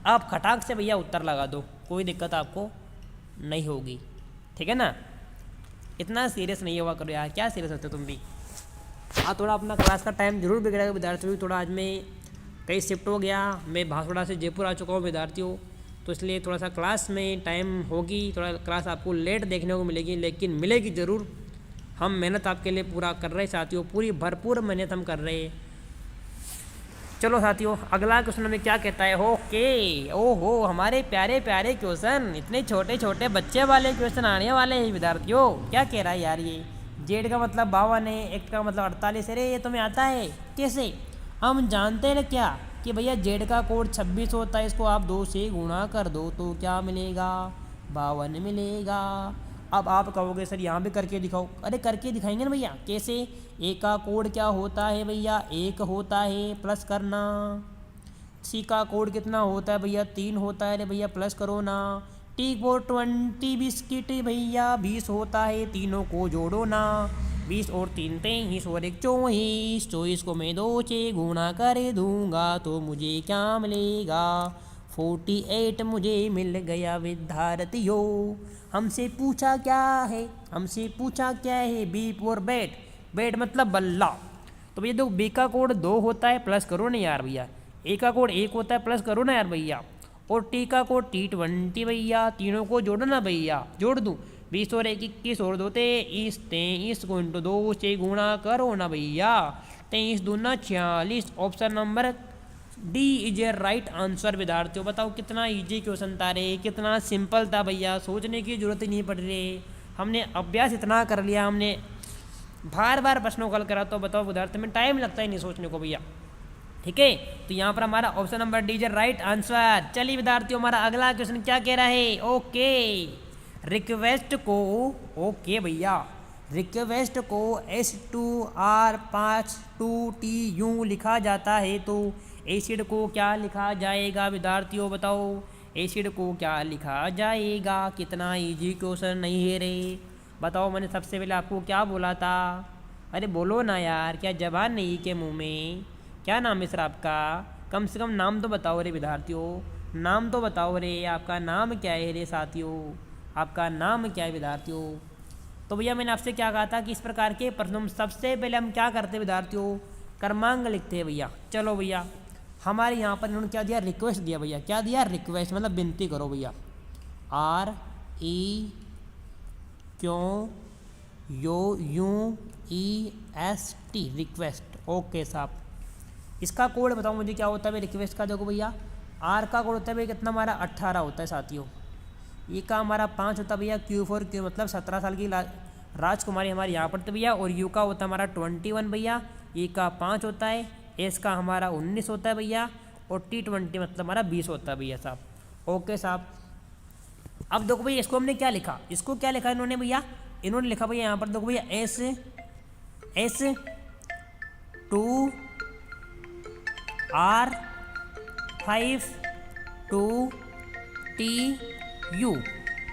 आप खटाक से भैया उत्तर लगा दो, कोई दिक्कत आपको नहीं होगी। ठीक है ना, इतना सीरियस नहीं हुआ करो यार, क्या सीरियस होते हो तुम भी। हाँ, थोड़ा अपना क्लास का टाइम जरूर बिगड़ेगा विद्यार्थियों, थोड़ा आज मैं कहीं शिफ्ट हो गया, मैं भासोड़ा से जयपुर आ चुका हूँ विद्यार्थियों, तो इसलिए थोड़ा सा क्लास में टाइम होगी, थोड़ा क्लास आपको लेट देखने को मिलेगी, लेकिन मिलेगी ज़रूर। हम मेहनत आपके लिए पूरा कर रहे हैं साथियों, पूरी भरपूर मेहनत हम कर रहे हैं। चलो साथियों, अगला क्वेश्चन हमें क्या कहता है, ओके, ओहो हमारे प्यारे प्यारे क्वेश्चन, इतने छोटे छोटे बच्चे वाले क्वेश्चन आने वाले हैं विद्यार्थियों। क्या कह रहा है यार ये, जेड का मतलब 52 है, एक्ट का मतलब 48, अरे ये तुम्हें आता है कैसे, हम जानते हैं क्या कि भैया जेड का कोड 26 होता है, इसको आप 2 से गुणा कर दो तो क्या मिलेगा, 52 मिलेगा। अब आप कहोगे सर यहाँ भी करके दिखाओ, अरे करके दिखाएंगे ना भैया, कैसे, ए का कोड क्या होता है भैया, 1 होता है, प्लस करना। सी का कोड कितना होता है भैया, 3 होता है, अरे भैया प्लस करो ना। टी को 20 बिस्किट भैया 20 होता है, तीनों को जोड़ो ना, 20 और 3 23 और 1 24, 24 को मैं 2 से गुणा कर दूंगा तो मुझे क्या मिलेगा, 48 मुझे मिल गया विद्यार्थियों। हमसे पूछा क्या है, हमसे पूछा क्या है, बी फॉर बैट, बैट मतलब बल्ला। तो भैया देखो बी का कोड 2 होता है, प्लस करो ना यार भैया, ए का कोड 1 होता है, प्लस करो ना यार भैया, और टी का कोड T20 भैया, तीनों को जोड़ो ना भैया, जोड़ दूँ, 20 और 1 21 और 2 23, 23 को इंटू 2 से गुणा करो ना भैया, 23 दूना 46। Option number D is a right answer विद्यार्थियों। बताओ कितना इजी क्वेश्चन था रे, कितना सिंपल था भैया, सोचने की जरूरत ही नहीं पड़ रही, हमने अभ्यास इतना कर लिया, हमने बार बार प्रश्नों को हल करा, तो बताओ विद्यार्थी में टाइम लगता ही नहीं सोचने को भैया। ठीक है, तो यहाँ पर हमारा option number D is a right answer. चलिए विद्यार्थियों, हमारा अगला क्वेश्चन क्या कह रहा है, ओके, रिक्वेस्ट को, ओके भैया, रिक्वेस्ट को H2R52T यूँ लिखा जाता है, तो एसिड को क्या लिखा जाएगा विद्यार्थियों, बताओ एसिड को क्या लिखा जाएगा। कितना इजी क्वेश्चन नहीं है रे, बताओ, मैंने सबसे पहले आपको क्या बोला था, अरे बोलो ना यार, क्या जबान नहीं के मुंह में, क्या नाम है सर आपका, कम से कम नाम तो बताओ रे विद्यार्थियों, नाम तो बताओ रे, आपका नाम क्या है रे साथियों, आपका नाम क्या है विद्यार्थियों। तो भैया मैंने आपसे क्या कहा था कि इस प्रकार के प्रश्नों सबसे पहले हम क्या करते हैं विद्यार्थियों, क्रमांक लिखते हैं भैया। चलो भैया हमारे यहाँ पर इन्होंने क्या दिया, रिक्वेस्ट दिया भैया। क्या दिया, रिक्वेस्ट, मतलब विनती करो भैया। REQUEST, request. ओके साहब, इसका कोड बताओ मुझे क्या होता है भाई रिक्वेस्ट का। देखो भैया आर का कोड होता है भाई कितना हमारा 18 होता है साथियों। ई का हमारा 5 होता है भैया, Q मतलब 17 साल की राजकुमारी हमारे यहाँ पर तो भैया। और यू का होता है हमारा 21 भैया, ई का 5 होता है, एस का हमारा 19 होता है भैया, और T20 मतलब हमारा 20 होता है भैया साहब। ओके साहब, अब देखो भैया इसको हमने क्या लिखा, इसको क्या लिखा इन्होंने भैया, इन्होंने लिखा भैया यहाँ पर देखो भैया S2R5TU।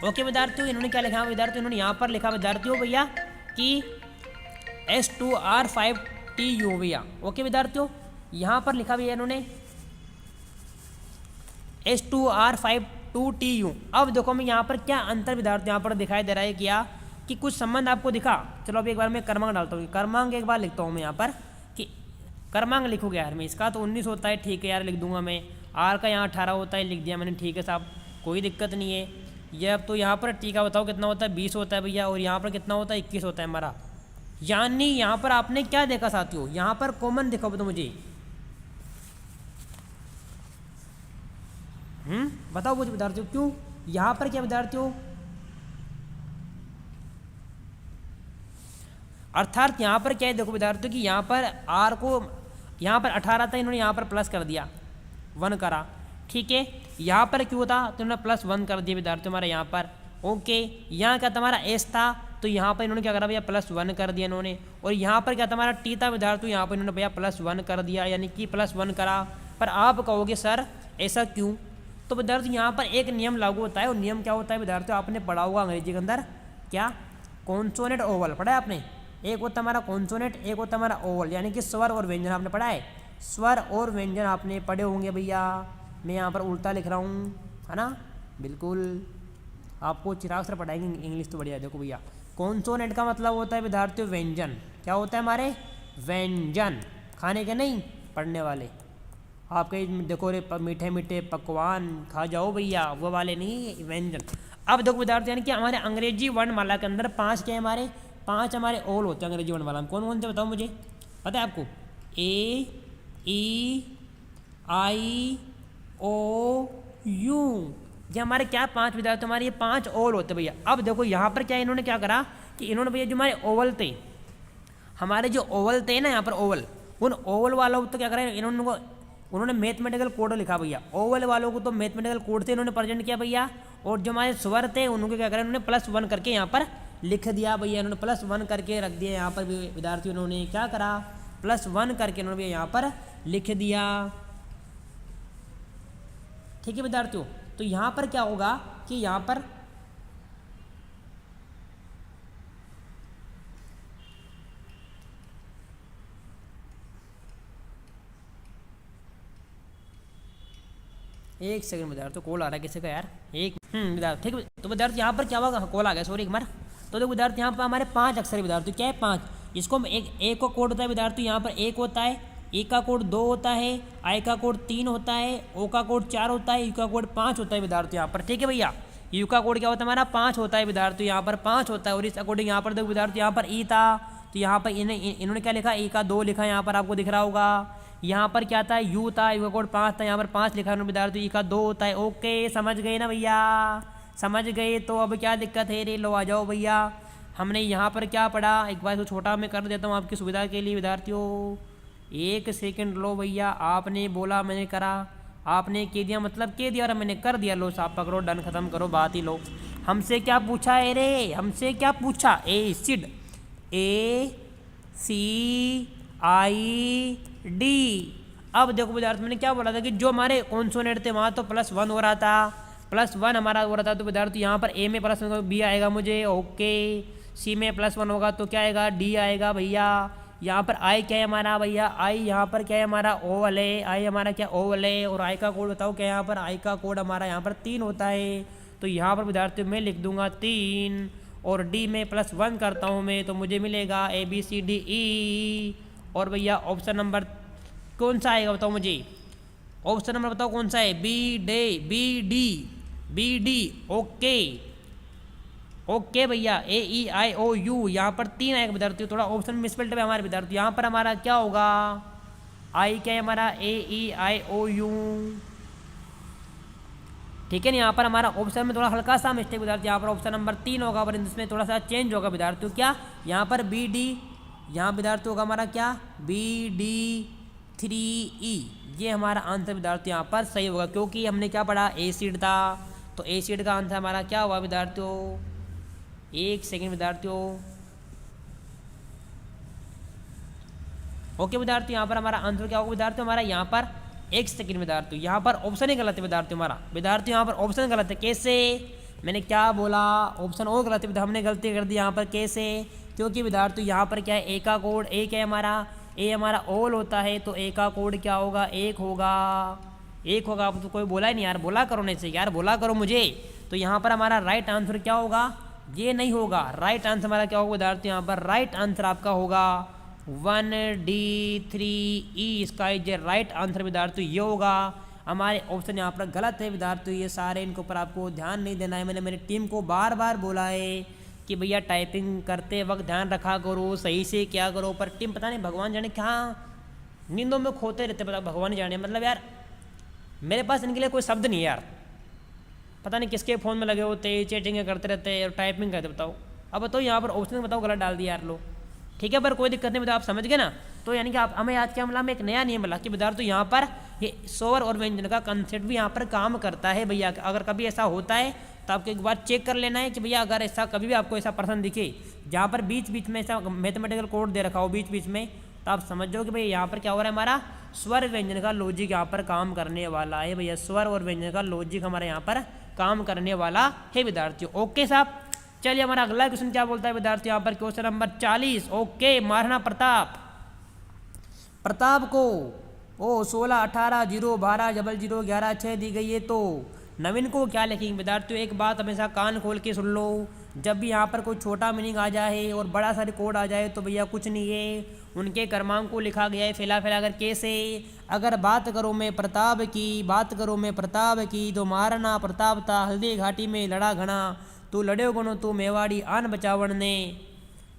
ओके विद्यार्थियों, इन्होंने क्या लिखा विद्यार्थियों, इन्होंने यहाँ पर लिखा विद्यार्थियों भैया कि S2R5TU भैया। ओके विद्यार्थियों, यहाँ पर लिखा भैया इन्होंने S2R52TU। अब देखो मैं यहाँ पर क्या अंतर विद्यार्थी यहाँ पर दिखाई दे रहा है क्या, कि कुछ संबंध आपको दिखा। चलो अभी एक बार मैं क्रमांक डालता हूँ, क्रमांक एक बार लिखता हूँ मैं यहाँ पर कि क्रमांक लिखोगे यार मैं, इसका तो 19 होता है, ठीक है यार लिख दूंगा मैं। आर का यहाँ 18 होता है, लिख दिया मैंने, ठीक है साहब कोई दिक्कत नहीं है। ये अब तो यहाँ पर टी का बताओ कितना होता है, 20 होता है भैया, और यहाँ पर कितना होता है, 21 होता है हमारा। यानी यहाँ पर आपने क्या देखा साथियों, यहाँ पर कॉमन दिखाओ तो मुझे, बताओ मुझे विद्यार्थियों क्यों, यहाँ पर क्या विद्यार्थियों, अर्थात यहाँ पर क्या है देखो विद्यार्थियों कि यहाँ पर आर को यहाँ पर 18 था, इन्होंने यहाँ पर प्लस कर दिया 1 करा, ठीक है। यहाँ पर क्यों था तो इन्होंने +1 कर दिया विद्यार्थियों हमारे यहाँ पर। ओके, यहाँ क्या तुम्हारा एस था तो यहाँ पर इन्होंने क्या करा भैया +1 कर दिया इन्होंने। और यहाँ पर क्या तुम्हारा टी था विद्यार्थियों, यहाँ पर इन्होंने भैया +1 कर दिया, यानी कि +1 करा। पर आप कहोगे सर ऐसा क्यों, तो विद्यार्थी यहाँ पर एक नियम लागू होता है, और नियम क्या होता है विद्यार्थियों, आपने पढ़ा होगा अंग्रेजी के अंदर, क्या कॉन्सोनेंट ओवल पढ़ा है आपने। एक होता हमारा कॉन्सोनेंट, एक होता हमारा ओवल, यानी कि स्वर और व्यंजन आपने पढ़ा है, स्वर और व्यंजन आपने पढ़े होंगे भैया। मैं यहाँ पर उल्टा लिख रहा हूँ, है ना, बिल्कुल आपको चिराग सर पढ़ाएंगे इंग्लिश तो बढ़िया। देखो भैया कॉन्सोनेंट का मतलब होता है विद्यार्थियों व्यंजन, क्या होता है हमारे व्यंजन, खाने के नहीं पढ़ने वाले। आपके देखो रे मीठे मीठे पकवान खा जाओ भैया, वो वाले नहीं, व्यंजन। अब देखो विद्यार्थी यानी कि हमारे अंग्रेजी वर्णमाला के अंदर 5 क्या है हमारे, 5 हमारे ओल होते हैं अंग्रेजी वर्णमाला में। कौन कौन से बताओ मुझे, पता है आपको, A, E, I, O, U, ये हमारे क्या 5 विद्यार्थी हमारे ये 5 ओवल होते भैया। अब देखो यहाँ पर क्या इन्होंने क्या करा कि इन्होंने भैया जो हमारे ओवल थे, हमारे जो ओवल थे ना यहाँ पर ओवल, उन ओवल वालों तो क्या करा उन्होंने मैथमेटिकल कोड लिखा भैया। ओवल वालों को तो मैथमेटिकल कोड से इन्होंने प्रेजेंट किया भैया, और जो हमारे स्वर थे उनको क्या करा इन्होंने +1 करके यहाँ पर लिख दिया भैया। इन्होंने +1 करके रख दिया यहाँ पर विद्यार्थी, उन्होंने क्या करा +1 करके इन्होंने यहाँ पर लिख दिया, ठीक है विद्यार्थियों। तो यहाँ पर क्या होगा कि यहाँ पर एक सेकंड विद्यार्थी कॉल आ रहा है किसी का यार, एक विद्यार्थी, ठीक है। तो विद्यार्थी यहाँ पर क्या होगा, कॉल आ गया सॉरी एक बार। तो देखो विद्यार्थी यहाँ पर हमारे 5 अक्षर विद्यार्थी क्या है 5, इसको हम एक को कोड होता है विद्यार्थी, यहाँ पर 1 होता है, ए का कोड 2 होता है, आई का कोड 3 होता है, ओ का कोड 4 होता है, यू का कोड 5 होता है विद्यार्थी यहाँ पर, ठीक है भैया। यू का कोड क्या होता है हमारा 5 होता है विद्यार्थी, यहाँ पर 5 होता है। और इस अकॉर्डिंग यहाँ पर देखो विद्यार्थी यहाँ पर ई था, तो यहाँ पर इन्होंने क्या लिखा, ए का 2 लिखा, यहाँ पर आपको दिख रहा होगा। यहाँ पर क्या था, यू था, यू का कोड 5 था, यहाँ पर 5 लिखा है विद्यार्थी, ई का 2 होता है। ओके समझ गए ना भैया, समझ गए। तो अब क्या दिक्कत है रे, लो आ जाओ भैया। हमने यहाँ पर क्या पढ़ा, एक बार तो छोटा मैं कर देता हूँ आपकी सुविधा के लिए विद्यार्थियों, 1 सेकंड लो भैया। आपने बोला मैंने करा, आपने कह दिया मतलब कह दिया, और मैंने कर दिया, लो साहब पकड़ो, डन खत्म करो बात ही। लो हमसे क्या पूछा है रे, हमसे क्या पूछा, एसिड, ACID। अब देखो विद्यार्थी मैंने क्या बोला था कि जो हमारे कॉन्सोनेंट थे वहाँ तो +1 हो रहा था, +1 हमारा हो रहा था। तो विद्यार्थी यहाँ पर ए में +1 बी आएगा मुझे, ओके। सी में +1 होगा तो क्या आएगा, डी आएगा भैया। यहाँ पर आई क्या है हमारा भैया, आई यहाँ पर क्या है हमारा ओवल है, आई हमारा क्या ओवल है। और आई का कोड बताओ क्या, यहाँ पर आई का कोड हमारा यहाँ पर 3 होता है। तो यहाँ पर विद्यार्थियों मैं लिख दूंगा 3। और डी में +1 करता हूँ मैं तो मुझे मिलेगा ABCDE। और भैया ऑप्शन नंबर कौन सा आएगा बताओ मुझे, ऑप्शन नंबर बताओ कौन सा है, BD। ओके ओके भैया, AEIOU यहाँ पर 3 आएगा विद्यार्थियों, थोड़ा ऑप्शन मिसप्लेट है हमारे विद्यार्थी। यहाँ पर हमारा क्या होगा, आई क्या है हमारा AEIOU, ठीक है ना। यहाँ पर हमारा ऑप्शन में थोड़ा हल्का सा मिस्टेक विद्यार्थी, यहाँ पर ऑप्शन नंबर 3 होगा पर इसमें थोड़ा सा चेंज होगा विद्यार्थियों। क्या यहाँ पर BD, यहाँ विद्यार्थी होगा हमारा क्या BD3E, ये हमारा आंसर विद्यार्थी यहाँ पर सही होगा, क्योंकि हमने क्या पढ़ा एसिड था, तो एसिड का आंसर हमारा क्या हुआ विद्यार्थियों, 1 सेकेंड विद्यार्थियों। ओके विद्यार्थियों, यहाँ पर हमारा आंसर क्या होगा विद्यार्थियों, हमारा यहाँ पर 1 सेकेंड विद्यार्थियों, यहाँ पर ऑप्शन ही गलत है विद्यार्थियों हमारा। विद्यार्थियों यहाँ पर ऑप्शन गलत है, कैसे, मैंने क्या बोला, ऑप्शन और गलत है, हमने गलती कर दी यहाँ पर, कैसे, क्योंकि विद्यार्थियों यहाँ पर क्या है, ए का कोड, ए क्या है हमारा, ए हमारा ऑल होता है, तो ए का कोड क्या होगा, 1 होगा। अब तो कोई बोला ही नहीं यार, बोला करो नहीं से यार, बोला करो मुझे। तो यहाँ पर हमारा राइट आंसर क्या होगा, ये नहीं होगा, राइट आंसर हमारा क्या होगा विद्यार्थियों, यहाँ पर राइट आंसर आपका होगा 1D3E, इसका जो राइट आंसर विद्यार्थियों ये होगा। हमारे ऑप्शन यहाँ पर गलत है विद्यार्थियों, ये सारे इनके ऊपर आपको ध्यान नहीं देना है। मैंने मेरी टीम को बार बार बोला है कि भैया टाइपिंग करते वक्त ध्यान रखा करो, सही से क्या करो, पर टीम पता नहीं भगवान जाने कहाँ नींदों में खोते रहते, पता भगवान ही जाने, मतलब यार मेरे पास इनके लिए कोई शब्द नहीं है यार, पता नहीं किसके फ़ोन में लगे होते, चैटिंग करते रहते और टाइपिंग करते। बताओ अब बताओ यहाँ पर ऑप्शन बताओ गलत डाल दिया यार लो, ठीक है, पर कोई दिक्कत नहीं, बताओ आप समझ गए ना। तो यानी कि आप हमें आज क्या मिला, हमें एक नया नियम मिला कि विद्यार्थियों यहाँ पर ये स्वर और व्यंजन का कंसेप्ट भी यहाँ पर काम करता है भैया। अगर कभी ऐसा होता है तो आपको एक बार चेक कर लेना है कि भैया अगर ऐसा कभी भी आपको ऐसा पर्सन दिखे जहाँ पर बीच बीच में ऐसा मैथमेटिकल कोड दे रखा हो बीच बीच में, तो आप समझ जाओ कि भैया यहाँ पर क्या हो रहा है, हमारा स्वर व्यंजन का लॉजिक यहाँ पर काम करने वाला है भैया, स्वर और व्यंजन का लॉजिक हमारे यहाँ पर काम करने वाला है विद्यार्थियों। ओके साहब, चलिए हमारा अगला क्वेश्चन क्या बोलता है विद्यार्थियों, यहाँ पर question number 40। Okay, Maharana Pratap को 16, 18, 0, 12, 00, 11, 6 दी गई है, तो नवीन को क्या लिखेंगे विद्यार्थियों। एक बात हमेशा कान खोल के सुन लो, जब भी यहाँ पर कोई छोटा मीनिंग आ जाए और बड़ा सा रिकॉर्ड आ जाए तो भैया कुछ नहीं है, उनके क्रमांक को लिखा गया है फैला कर। कैसे, अगर बात करो मैं प्रताप की, तो महाराणा प्रताप था हल्दी घाटी में लड़ा घना, तो लड़े गणो तो मेवाड़ी आन बचावन ने।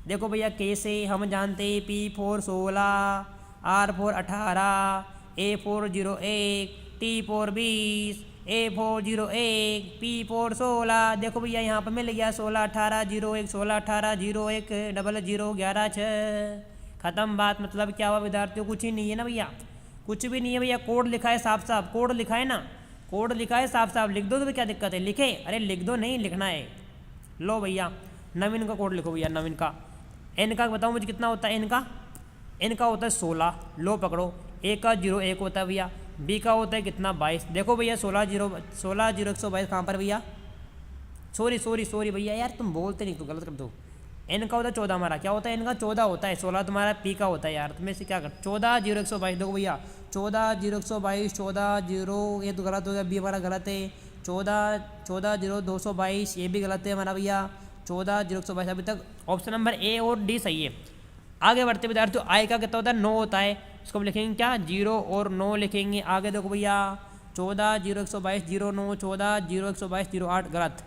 देखो भैया कैसे हम जानते, P4 16, R4 18, A4 01, T4 20, A4 01, P4 16। देखो भैया यहाँ पर मिल गया 16, 18, 01, 16, 18, 01, 00, 11, 6, खत्म बात। मतलब क्या हुआ विद्यार्थियों, कुछ ही नहीं है ना भैया, कुछ भी नहीं है भैया, कोड लिखा है साफ साफ, कोड लिखा है ना, कोड लिखा है साफ साफ, लिख दो तो क्या दिक्कत है, लिखे, अरे लिख दो, नहीं लिखना है। लो भैया नवीन का कोड लिखो भैया, नवीन का, एन का बताओ मुझे कितना होता है, एन का होता है 16, लो पकड़ो, ए का 01 होता है भैया, बी का होता है कितना 22। देखो भैया 16 0 122 कहाँ पर भैया, सॉरी भैया यार तुम बोलते नहीं, तो गलत कर दो। एन का होता है 14, हमारा क्या होता है, एन का 14 होता है, 16 तुम्हारा पी का होता है यार, तुम्हें से क्या कर 14 0 122। देखो भैया 14 0 122, 14 0, ये तो गलत हो गया, बी हमारा गलत है, 14 0 222, ये भी गलत है हमारा भैया, 14 0 122। अभी तक ऑप्शन नंबर ए और डी सही है। आगे बढ़ते विद्यार्थियों, आई का कितना होता है, 9 होता है, इसको हम लिखेंगे क्या, 0 और 9 लिखेंगे। आगे देखो भैया 14 0 122 0 9, 14 0 122 0 8, गलत।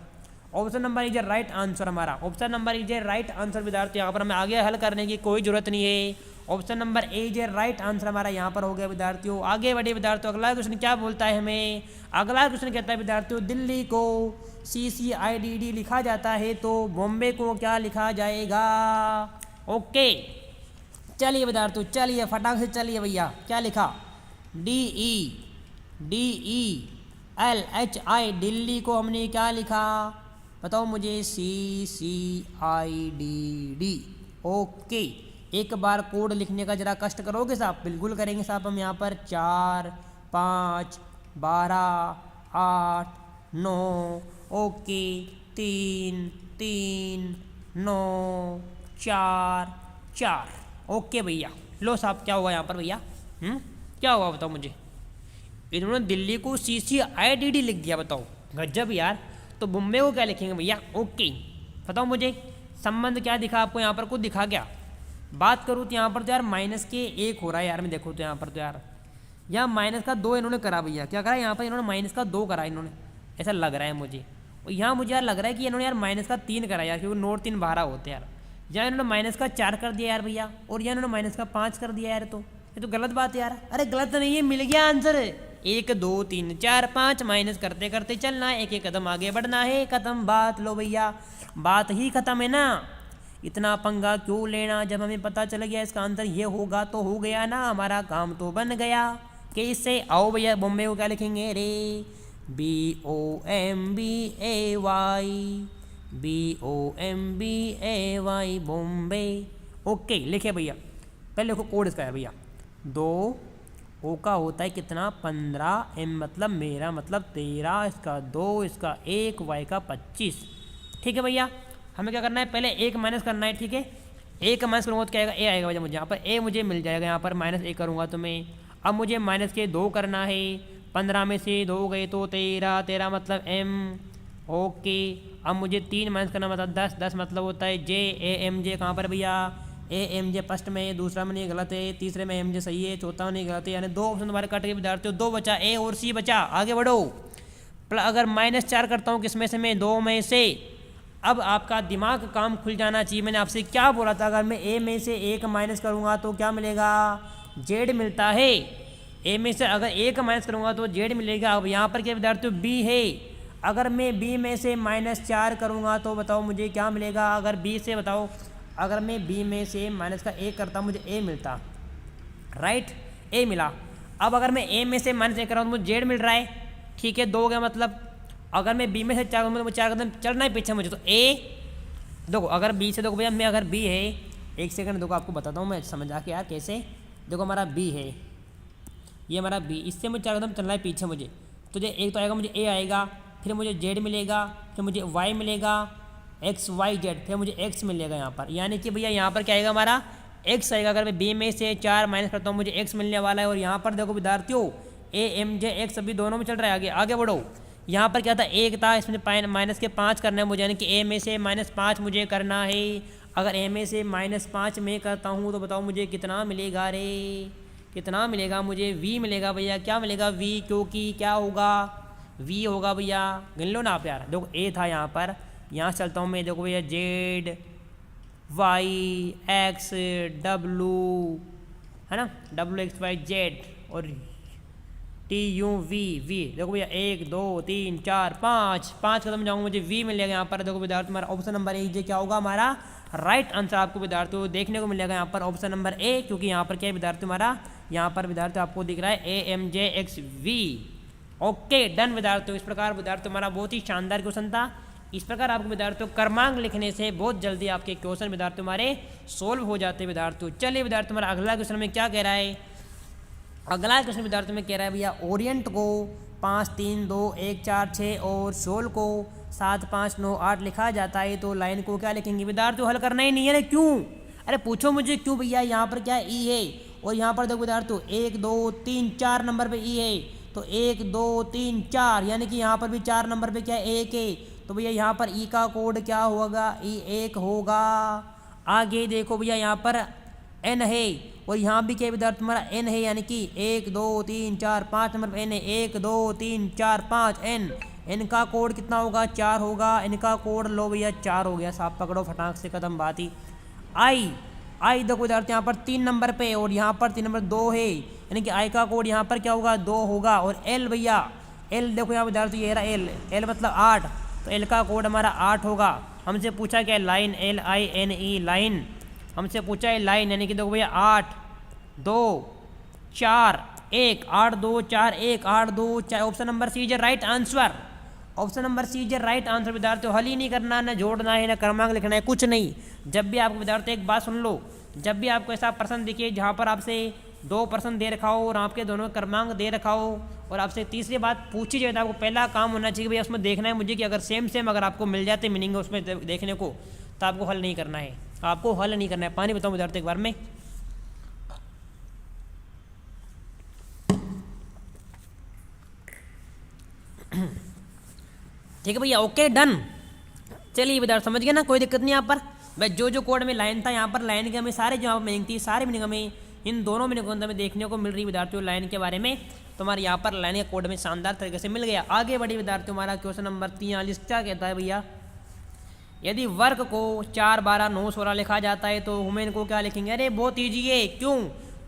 Option number is right answer हमारा, option number is right answer विद्यार्थी, यहाँ पर हमें आगे हल करने की कोई जरूरत नहीं है, option number A is right answer हमारा यहाँ पर हो गया विद्यार्थियों। आगे बढ़े विद्यार्थियों, अगला क्वेश्चन क्या बोलता है हमें, अगला क्वेश्चन कहता है विद्यार्थियों, दिल्ली को CCIDD लिखा जाता है, तो बॉम्बे को क्या लिखा जाएगा। ओके चलिए विद्यार्थियों, चलिए फटाक से चलिए भैया, क्या लिखा, DELHI, दिल्ली को हमने क्या लिखा बताओ मुझे, CCIDD। ओके, एक बार कोड लिखने का जरा कष्ट करोगे साहब, बिल्कुल करेंगे साहब। हम यहाँ पर 4 5 12 8 9, ओके 3 3 9 4 4। ओके भैया, लो साहब क्या हुआ यहाँ पर भैया, क्या हुआ बताओ मुझे, इन्होंने दिल्ली को CCIDD लिख दिया, बताओ गजब यार। तो बॉम्बे को क्या लिखेंगे भैया, ओके बताओ मुझे संबंध क्या दिखा आपको, यहाँ पर कुछ दिखा क्या? बात करूँ तो यहाँ पर तो यार माइनस के 1 हो रहा है यार, मैं देखो तो यहाँ पर तो यार यहाँ माइनस का 2 इन्होंने करा भैया, क्या करा यहाँ पर इन्होंने माइनस का 2 करा इन्होंने, ऐसा लग रहा है मुझे। और यहाँ मुझे यार लग रहा है कि इन्होंने यार माइनस का 3 करा यार, क्योंकि नोट 3 12 होते हैं यार। यहाँ इन्होंने माइनस का 4 कर दिया यार भैया, और यहाँ इन्होंने माइनस का 5 कर दिया यार, तो ये तो गलत बात है यार। अरे गलत नहीं है, मिल गया आंसर। 1 2 3 4 5 माइनस करते करते चलना है, एक एक कदम आगे बढ़ना है, खत्म बात। लो भैया बात ही खत्म है ना, इतना पंगा क्यों लेना, जब हमें पता चल गया इसका आंसर ये होगा तो हो गया ना, हमारा काम तो बन गया। कैसे? आओ भैया बॉम्बे को क्या लिखेंगे रे, BOMBAY, BOMBAY बॉम्बे। ओके लिखे भैया, पहले देखो कोड इसका है भैया, 2 O का होता है कितना 15, M मतलब मेरा मतलब 13, इसका 2, इसका 1, Y का 25। ठीक है भैया, हमें क्या करना है, पहले 1 माइनस करना है। ठीक है, 1 माइनस करूँगा तो क्या आएगा, A आएगा भैया मुझे, यहाँ पर A मुझे मिल जाएगा, यहाँ पर -1 करूँगा तो मैं। अब मुझे माइनस के 2 करना है, 15 में से 2 गए तो 13, 13 मतलब M। ओके, अब मुझे 3 माइनस करना मतलब 10, 10 मतलब होता है J, AMJ कहाँ पर भैया, AMJ फर्स्ट में, दूसरा में नहीं गलत है, तीसरे में MJ सही है, चौथा में नहीं गलत है, यानी 2 ऑप्शन तुम्हारे कट के विद्यार्थियों, 2 बचा, A और C बचा। आगे बढ़ो, अगर -4 करता हूँ किसमें से मैं, 2 में से। अब आपका दिमाग काम खुल जाना चाहिए, मैंने आपसे क्या बोला था, अगर मैं A में से 1 माइनस करूँगा तो क्या मिलेगा, Z मिलता है। A में से अगर 1 माइनस करूँगा तो Z मिलेगा। अब यहाँ पर क्या विद्यार्थियों B है, अगर मैं B में से -4 करूँगा तो बताओ मुझे क्या मिलेगा, अगर B से बताओ, अगर मैं B में से माइनस का 1 करता मुझे A मिलता, राइट, A मिला। अब अगर मैं A में से -1 कर रहा हूँ तो मुझे Z मिल रहा है। ठीक है, 2 हो गया मतलब। अगर मैं B में से 4 करूँगा तो 4 कदम चलना है पीछे मुझे, तो A देखो, अगर B से देखो भैया, मैं अगर B है, 1 सेकंड देखो आपको बताता हूँ मैं समझा के यार कैसे। देखो हमारा B है, ये हमारा B, इससे मुझे 4 कदम चलना है पीछे मुझे, तो एक तो आएगा मुझे A आएगा, फिर मुझे Z मिलेगा, फिर मुझे Y मिलेगा, XYZ, फिर मुझे X मिलेगा यहाँ पर। यानी कि भैया यहाँ पर क्या आएगा हमारा X आएगा। अगर मैं B में से 4 माइनस करता हूँ मुझे X मिलने वाला है। और यहाँ पर देखो विद्यार्थियों AMJ X अभी दोनों में चल रहा है, आगे आगे बढ़ो। यहाँ पर क्या था, 1 था, इसमें माइनस के 5 करना है मुझे, यानी कि A में से -5 मुझे करना है। अगर A में से -5 मैं करता हूँ तो बताओ मुझे कितना मिलेगा रे, कितना मिलेगा मुझे, V मिलेगा भैया। क्या मिलेगा V, क्योंकि क्या होगा, V होगा भैया, गिन लो ना आप यार। देखो A था यहाँ पर, यहाँ चलता हूँ मैं, देखो भैया Z Y X W है ना, WXYZ और TUV V। देखो भैया 1 2 3 4 5 कदम जाऊँगा मुझे V मिलेगा यहाँ पर। देखो विद्यार्थी हमारा ऑप्शन नंबर ए क्या होगा, हमारा राइट आंसर आपको विद्यार्थियों देखने को मिलेगा यहाँ पर, ऑप्शन नंबर ए। क्योंकि यहाँ पर क्या है विद्यार्थी हमारा, यहाँ पर विद्यार्थी आपको दिख रहा है AMJXV। ओके डन विद्यार्थियों। इस प्रकार विद्यार्थियों हमारा बहुत ही शानदार क्वेश्चन था। इस प्रकार आपको विद्यार्थियों क्रमांक लिखने से बहुत जल्दी आपके क्वेश्चन विद्यार्थियों हमारे सोल्व हो जाते हैं विद्यार्थियों। चलिए विद्यार्थियों हमारा अगला क्वेश्चन में क्या कह रहा है, अगला क्वेश्चन विद्यार्थियों में कह रहा है भैया ओरिएंट को 5 3 2 1 4 6 और सोल को 7 5 9 8 लिखा जाता है, तो लाइन को क्या लिखेंगे विद्यार्थियों, हल करना ही नहीं है ना, क्यों, अरे पूछो मुझे क्यों भैया। यहाँ पर क्या ई है और यहाँ पर देखो विद्यार्थियों 1 2 3 4 नंबर पे ई है, तो 1 2 3 4 यानी कि यहाँ पर भी 4 नंबर पे क्या 1 है, तो भैया यहाँ पर ई का कोड क्या होगा, E1 होगा। आगे देखो भैया यहाँ पर N है और यहाँ भी क्या विद्यार्थी हमारा N है, यानी कि 1 2 3 4 5 नंबर पे N है, 1 2 3 4 5 N का कोड कितना होगा, 4 होगा। N का कोड लो भैया 4 हो गया, साफ पकड़ो फटाक से कदम बात ही। I देखो विद्यार्थी यहाँ पर 3 नंबर पे और यहाँ पर 3 नंबर 2 है, यानी कि I का कोड यहाँ पर क्या होगा 2 होगा। और L भैया L देखो यहाँ विद्यार्थी ये रहा L मतलब 8, तो L का कोड हमारा 8 होगा। हमसे पूछा क्या लाइन, LINE लाइन, हमसे पूछा है लाइन, यानी कि देखो भैया 8 2 4 1 8 2 4 1 8 2 4, option number C is right answer. Option number C is right answer विद्यार्थियों। हल ही नहीं करना, ना जोड़ना है, ना क्रमांक लिखना है, कुछ नहीं। जब भी आपको विद्यार्थी एक बात सुन लो, जब भी आपको ऐसा प्रश्न दिखे जहाँ पर आपसे 2 प्रश्न दे रखा हो और आपके दोनों क्रमांक दे रखा हो और आपसे तीसरी बात पूछी जाए, तो आपको पहला काम होना चाहिए भैया उसमें देखना है मुझे कि अगर सेम अगर आपको मिल जाते मीनिंग उसमें देखने को, तो आपको हल नहीं करना है, आपको हल नहीं करना है। पानी बताऊँ विद्यार्थी एक बार में, ठीक है भैया, ओके डन। चलिए विद्यार्थी समझ गए ना, कोई दिक्कत नहीं यहाँ पर। भाई जो जो कोड में लाइन था यहाँ पर लाइन के हमें सारे जो मीनिंग थी सारे मीनिंग हमें इन दोनों मीनिंग को हमें देखने को मिल रही विद्यार्थियों लाइन के बारे में। तो हमारे यहाँ पर लाइन के कोड में शानदार तरीके से मिल गया। आगे बढ़ी विद्यार्थियों, हमारा क्वेश्चन नंबर 43 क्या कहता है भैया, यदि वर्ग को 4, 12, 9, 16 लिखा जाता है तो वुमेन को क्या लिखेंगे। अरे बहुत ईजी है, क्यों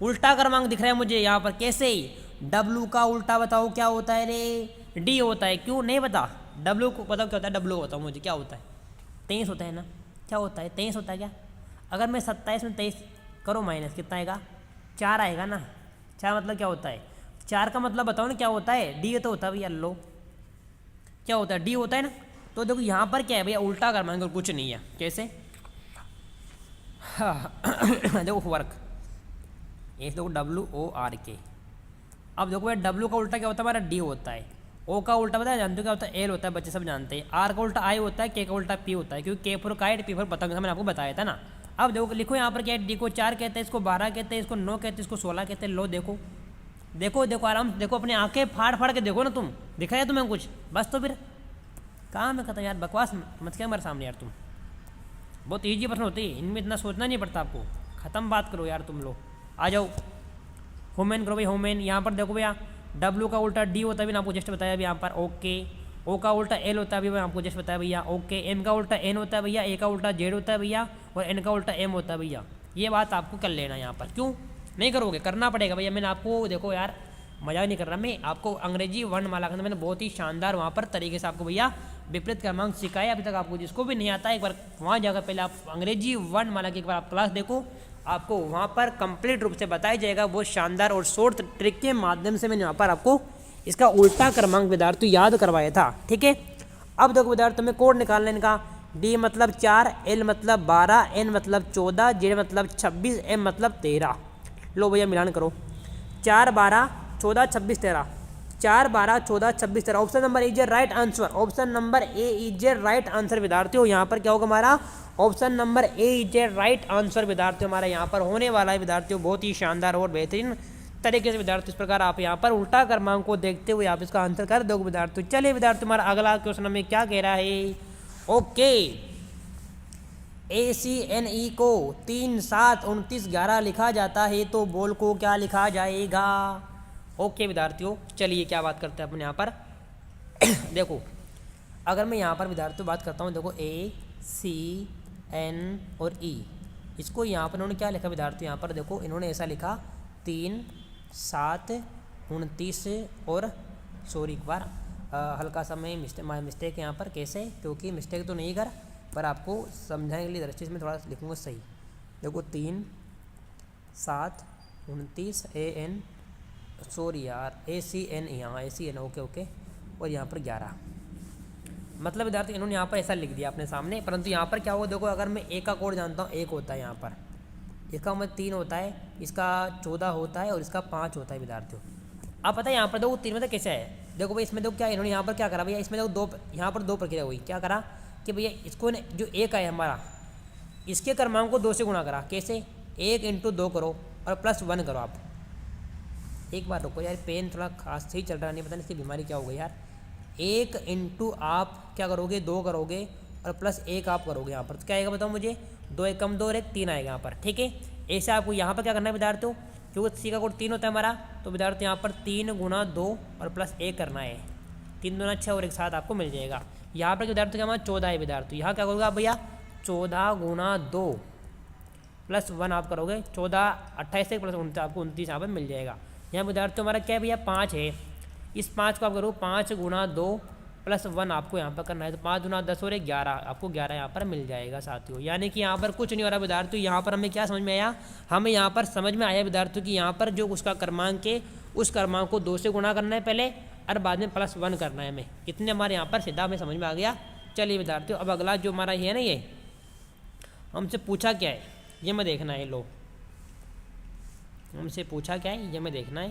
उल्टा क्रमांक दिख रहा है मुझे यहाँ पर, कैसे डब्लू का उल्टा बताओ क्या होता है रे, डी होता है। क्यों नहीं पता, डब्लू को बताओ क्या होता है, डब्लू बताओ मुझे क्या होता है, 23 होता है ना, क्या होता है 23 होता है क्या। अगर मैं 27 में 23 करो माइनस कितना आएगा, 4 आएगा ना। 4 मतलब क्या होता है, 4 का मतलब बताओ ना क्या होता है, डी तो होता है भैया, लो क्या होता है, डी होता है ना। तो देखो यहाँ पर क्या है भैया, उल्टा क्रमांक कुछ नहीं है, कैसे देखो वर्क ये देखो WORK। अब देखो भाई डब्लू का उल्टा क्या होता है हमारा, डी होता है। ओ का उल्टा पता है जानते हो क्या होता है, एल होता है, बच्चे सब जानते हैं। आर का उल्टा आई होता है, के का उल्टा पी होता है, क्योंकि के फॉर काइट पी फॉर पतंग मैंने आपको बताया था ना। अब देखो लिखो यहाँ पर क्या है, डी को 4 कहते हैं, इसको 12 कहते हैं, इसको 9 कहते हैं, इसको 16 कहते हैं। लो देखो देखो देखो आराम से देखो, अपनी आंखें फाड़ फाड़ के देखो ना, तुम दिखाया तुम्हें कुछ, बस तो फिर कहाँ मैं कहता यार बकवास मत क्या हमारे सामने यार, तुम बहुत ईजी प्रश्न होती है, इनमें इतना सोचना नहीं पड़ता आपको। ख़त्म बात करो यार तुम लोग, आ जाओ होमेन करो भाई होमेन। यहाँ पर देखो भैया डब्लू का उल्टा डी होता है, भी आपको जस्ट बताया भी यहाँ पर, ओके। ओ का उल्टा एल होता है, भी मैं आपको जस्ट बताया भैया, ओके। एम का उल्टा एन होता है भैया, ए का उल्टा जेड होता है भैया, और एन का उल्टा एम होता है भैया। ये बात आपको कर लेना यहाँ पर, क्यों नहीं करोगे, करना पड़ेगा भैया। मैंने आपको देखो यार मजाक नहीं कर रहा मैं, आपको अंग्रेजी वर्णमाला के अंदर मैंने बहुत ही शानदार वहाँ पर तरीके से आपको भैया विपरीत क्रमांक सिखाया। अभी तक आपको जिसको भी नहीं आता है एक बार वहाँ जाकर पहले आप अंग्रेजी वर्णमाला की एक बार आप क्लास देखो, आपको वहाँ पर कंप्लीट रूप से बताया जाएगा। बहुत शानदार और शॉर्ट ट्रिक के माध्यम से मैंने वहाँ पर आपको इसका उल्टा क्रमांक विद्यार्थी याद करवाया था, ठीक है। अब देखो विद्यार्थी में कोड निकालना इनका, डी मतलब 4, एल मतलब 12, एन मतलब 14, जेड मतलब 26, एम मतलब 13। लो भैया मिलान करो, 4, 12, 14, 26, 13, 4, 12, 14, 26, 13। Option number is right answer, option number A is right answer विद्यार्थियों। यहाँ पर क्या होगा हमारा, option number A is right answer विद्यार्थियों हमारा यहाँ पर होने वाला है विद्यार्थियों। बहुत ही शानदार और बेहतरीन तरीके से विद्यार्थी इस प्रकार आप यहाँ पर उल्टा क्रमांक को देखते हुए आप इसका आंसर कर दोगे विद्यार्थियों। चलिए विद्यार्थी हमारा अगला क्वेश्चन हमें क्या कह रहा है, ओके। ACNE को 3, 7, 29, 11 लिखा जाता है तो बोल को क्या लिखा जाएगा। ओके विद्यार्थियों चलिए क्या बात करते हैं अपन यहाँ पर देखो अगर मैं यहाँ पर विद्यार्थियों बात करता हूँ, देखो ACN और E, इसको यहाँ पर इन्होंने क्या लिखा विद्यार्थियों, यहाँ पर देखो इन्होंने ऐसा लिखा 3, 7, 29 और सॉरी एक बार हल्का सा मैं मिस्टेक यहाँ पर, कैसे, क्योंकि मिस्टेक तो नहीं कर पर आपको समझाने के लिए दृष्टि से मैं थोड़ा लिखूँगा सही। देखो 3, 7, 29 AN सॉरी यार ACN, यहाँ ACN ओके और यहाँ पर 11, मतलब विद्यार्थी इन्होंने यहाँ पर ऐसा लिख दिया अपने सामने, परंतु यहाँ पर क्या होगा देखो, अगर मैं ए का कोड जानता हूँ, 1 होता है यहाँ पर, इसका मतलब 3 होता है, इसका 14 होता है और इसका 5 होता है विद्यार्थियों। अब पता है यहाँ पर देखो 3 मतलब कैसे है, देखो भाई इसमें देखो क्या इन्होंने यहाँ पर क्या करा भैया, इसमें देखो दो, यहाँ पर 2 प्रक्रिया हुई, क्या करा कि भैया इसको जो 1 है हमारा, इसके क्रमांक को 2 से गुणा करा, कैसे 1 × 2 करो और +1 करो। आप एक बार रुको यार, पेन थोड़ा खास सही चल रहा नहीं, पता नहीं इसकी बीमारी क्या हो गई यार। 1 × आप क्या करोगे 2 करोगे और +1 आप करोगे यहाँ पर, तो क्या आएगा बताओ मुझे, 2 × 1 = 2 और 1 3 आएगा यहाँ पर, ठीक है। ऐसे आपको यहाँ पर क्या करना है विद्यार्थियों, क्योंकि सी का कोड 3 होता है हमारा, तो विद्यार्थी यहाँ पर 3 × 2 और +1 करना है, 3 दूना 6 और 1 7 आपको मिल जाएगा। यहाँ पर विद्यार्थी क्या हमारा 14 है विद्यार्थी, यहाँ क्या करोगे आप भैया 14 × 2 +1 आप करोगे, 14 28 + 29 आपको 29 यहाँ पर मिल जाएगा। यहाँ विद्यार्थी हमारा क्या है भैया 5 है, इस 5 को आप करो 5 × 2 +1 आपको यहाँ पर करना है, तो 5 दूना 10 और 11 आपको 11 यहाँ पर मिल जाएगा साथियों। यानी कि यहाँ पर कुछ नहीं हो रहा विद्यार्थियों, यहाँ पर हमें क्या समझ में आया, हमें यहाँ पर समझ में आया विद्यार्थियों कि यहाँ पर जो उसका क्रमांक है उस क्रमांक को 2 से गुणा करना है पहले और बाद में +1 करना है हमें, इतने हमारे यहाँ पर सीधा हमें समझ में आ गया। चलिए विद्यार्थियों अब अगला जो हमारा ये है ना, ये हमसे पूछा क्या है ये मैं देखना है, लो हमसे पूछा क्या है ये मैं देखना है।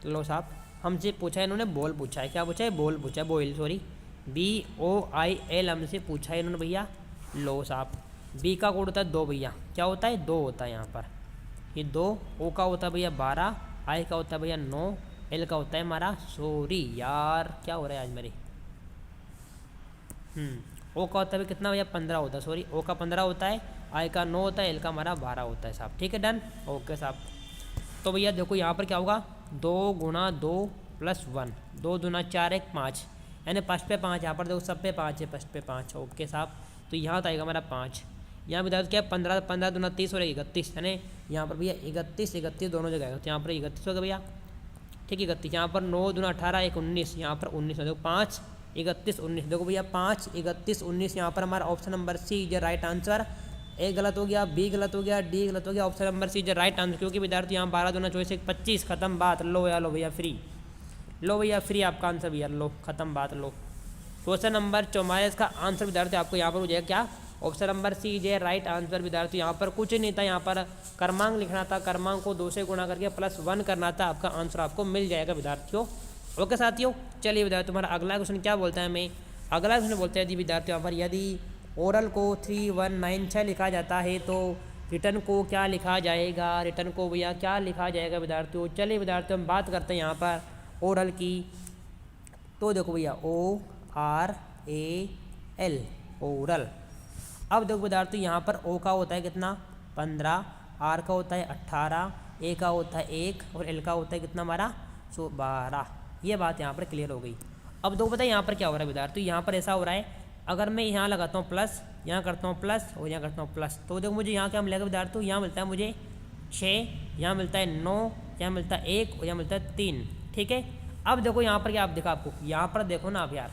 तो लो साहब हमसे पूछा है इन्होंने, बॉल पूछा है, क्या पूछा है बॉल पूछा है, बॉयल सॉरी BOIL हमसे पूछा है इन्होंने भैया। लो साहब B का कोड होता है 2 भैया, क्या होता है 2 होता है यहाँ पर, ये 2, O का होता है भैया 12, I का होता है भैया 9, L का होता है हमारा, सॉरी यार क्या हो रहा है आज मेरे, ओ का होता है कितना भैया 15 होता है, सॉरी ओ का 15 होता है, आई का 9 होता है, एल का हमारा 12 होता है साहब। ठीक है डन, ओके साहब। तो भैया देखो यहाँ पर क्या होगा 2 गुणा 2 प्लस 1, 2 दूना 4 1 5, यानी फर्स्ट पे 5, यहाँ पर देखो सब पे 5 है, फर्स्ट पे 5, ओके साहब। तो यहाँ तो आएगा हमारा 5, यहाँ भी क्या है 15, 15 दूना 30 और 31, यानी यहाँ पर भैया 31 31 दोनों जगह आएगा, तो यहाँ पर 31 होगा भैया। ठीक है 31, यहाँ पर 9 दूना 18 1 19, यहाँ पर 19, देखो 5 31 19, देखो भैया 5 31 19, यहाँ पर हमारा option number C is right answer. A गलत हो गया, बी गलत हो गया, डी गलत हो गया, option number C is right answer, क्योंकि विद्यार्थी यहाँ 12 दूना 24 25, खत्म बात, लो या लो भैया फ्री, लो भैया फ्री आपका आंसर भैया, लो खत्म बात, लो। क्वेश्चन नंबर 44 का आंसर विद्यार्थी आपको यहाँ पर हो जाएगा क्या, option number C is right answer विद्यार्थी। यहाँ पर कुछ नहीं था, यहाँ पर क्रमांक लिखना था, क्रमांक को 2 से गुणा करके +1 करना था, आपका आंसर आपको मिल जाएगा विद्यार्थियों। ओके साथियों, चलिए विद्यार्थी तुम्हारा अगला क्वेश्चन क्या बोलता है, हमें अगला क्वेश्चन बोलते हैं यदि विद्यार्थियों यहाँ पर यदि ओरल को 3196 लिखा जाता है तो रिटर्न को क्या लिखा जाएगा, रिटर्न को भैया क्या लिखा जाएगा विद्यार्थियों। चलिए विद्यार्थियों हम बात करते हैं यहाँ पर ओरल की, तो देखो भैया ORAL ओरल। अब देखो विद्यार्थी यहाँ पर ओ का होता है कितना 15, आर का होता है 18, ए का होता है 1 और एल का होता है कितना हमारा 12। ये बात यहाँ पर क्लियर हो गई। अब देखो पता है यहाँ पर क्या हो रहा है विद्यार्थी, यहाँ पर ऐसा हो रहा है अगर मैं यहाँ लगाता हूँ प्लस, यहाँ करता हूँ प्लस और यहाँ करता हूँ प्लस, तो देखो मुझे यहाँ क्या मिलेगा विद्यार्थी, यहाँ मिलता है मुझे 6, यहाँ मिलता है 9, यहाँ मिलता है 1 और यहाँ मिलता है 3। ठीक है, अब देखो यहाँ पर क्या आप देखा, आपको यहाँ पर देखो ना आप यार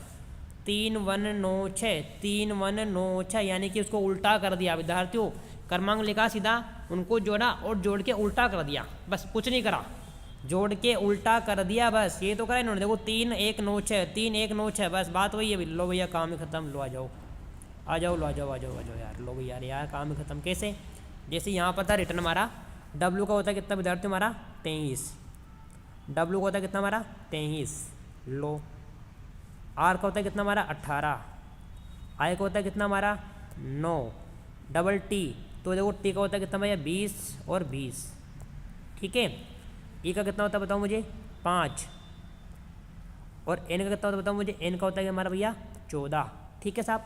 3 1 9 6, 3 1 9 6, यानी कि उसको उल्टा कर दिया विद्यार्थियों, क्रमांक लिखा सीधा, उनको जोड़ा और जोड़ के उल्टा कर दिया, बस कुछ नहीं करा, जोड़ के उल्टा कर दिया, बस ये तो करा इन्होंने। देखो 3 1 9 6, 3 1 9 6, बस बात वही है। लो भैया काम ही खत्म, लो आ जाओ आ जाओ, लो आ जाओ आ जाओ आ जाओ यार, लो भैया यार काम ही खत्म। कैसे, जैसे यहाँ पर था रिटर्न हमारा W का होता है कितना विद्यार्थी हमारा 23, W का होता है कितना हमारा 23, लो R का होता है कितना हमारा 18, I का होता है कितना हमारा 9, डबल T, तो देखो T का होता है कितना भैया 20 और 20। ठीक है, E का कितना होता है बताओ मुझे 5, और N का कितना होता है बताओ मुझे, N का होता है हमारा भैया 14। ठीक है साहब,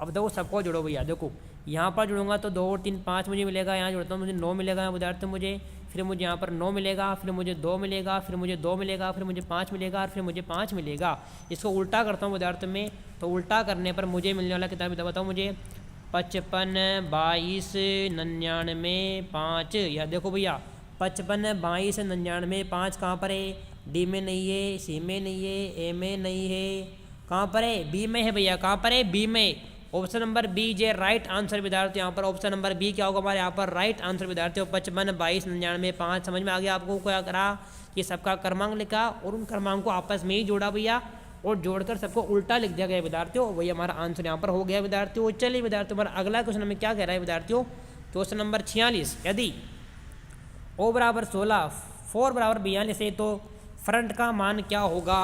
अब देखो सबको जोड़ो भैया, देखो यहाँ पर जोड़ूंगा तो 2 और 3 5 मुझे मिलेगा, यहाँ जोड़ता हूँ मुझे 9 मिलेगा यहाँ विद्यार्थी मुझे, फिर मुझे यहाँ पर 9 मिलेगा, फिर मुझे 2 मिलेगा, फिर मुझे 2 मिलेगा, फिर मुझे 5 मिलेगा और फिर मुझे 5 मिलेगा। इसको उल्टा करता हूँ विद्यार्थी में, तो उल्टा करने पर मुझे मिलने वाला कितना बताओ मुझे 55 22 99 5। या देखो भैया 55 22 99 5 कहाँ पर है, डी में नहीं है, सी में नहीं है, ए में नहीं है, कहाँ पर है बी में है भैया, कहाँ पर है बी में, option number B is right answer विद्यार्थी। यहाँ पर ऑप्शन नंबर बी क्या होगा हमारे यहाँ पर राइट आंसर विद्यार्थियों 55 22 99 5। समझ में आ गया आपको क्या करा, ये सबका क्रमांक लिखा और उन क्रमांक को आपस में ही जोड़ा भैया, और जोड़कर सबको उल्टा लिख दिया गया विद्यार्थियों, वही हमारा आंसर यहाँ पर हो गया विद्यार्थियों। चलिए विद्यार्थियों हमारा अगला क्वेश्चन हमें क्या कह रहा है विद्यार्थियों, क्वेश्चन नंबर 46, यदि O बराबर 16 4 बराबर 42 है तो फ्रंट का मान क्या होगा।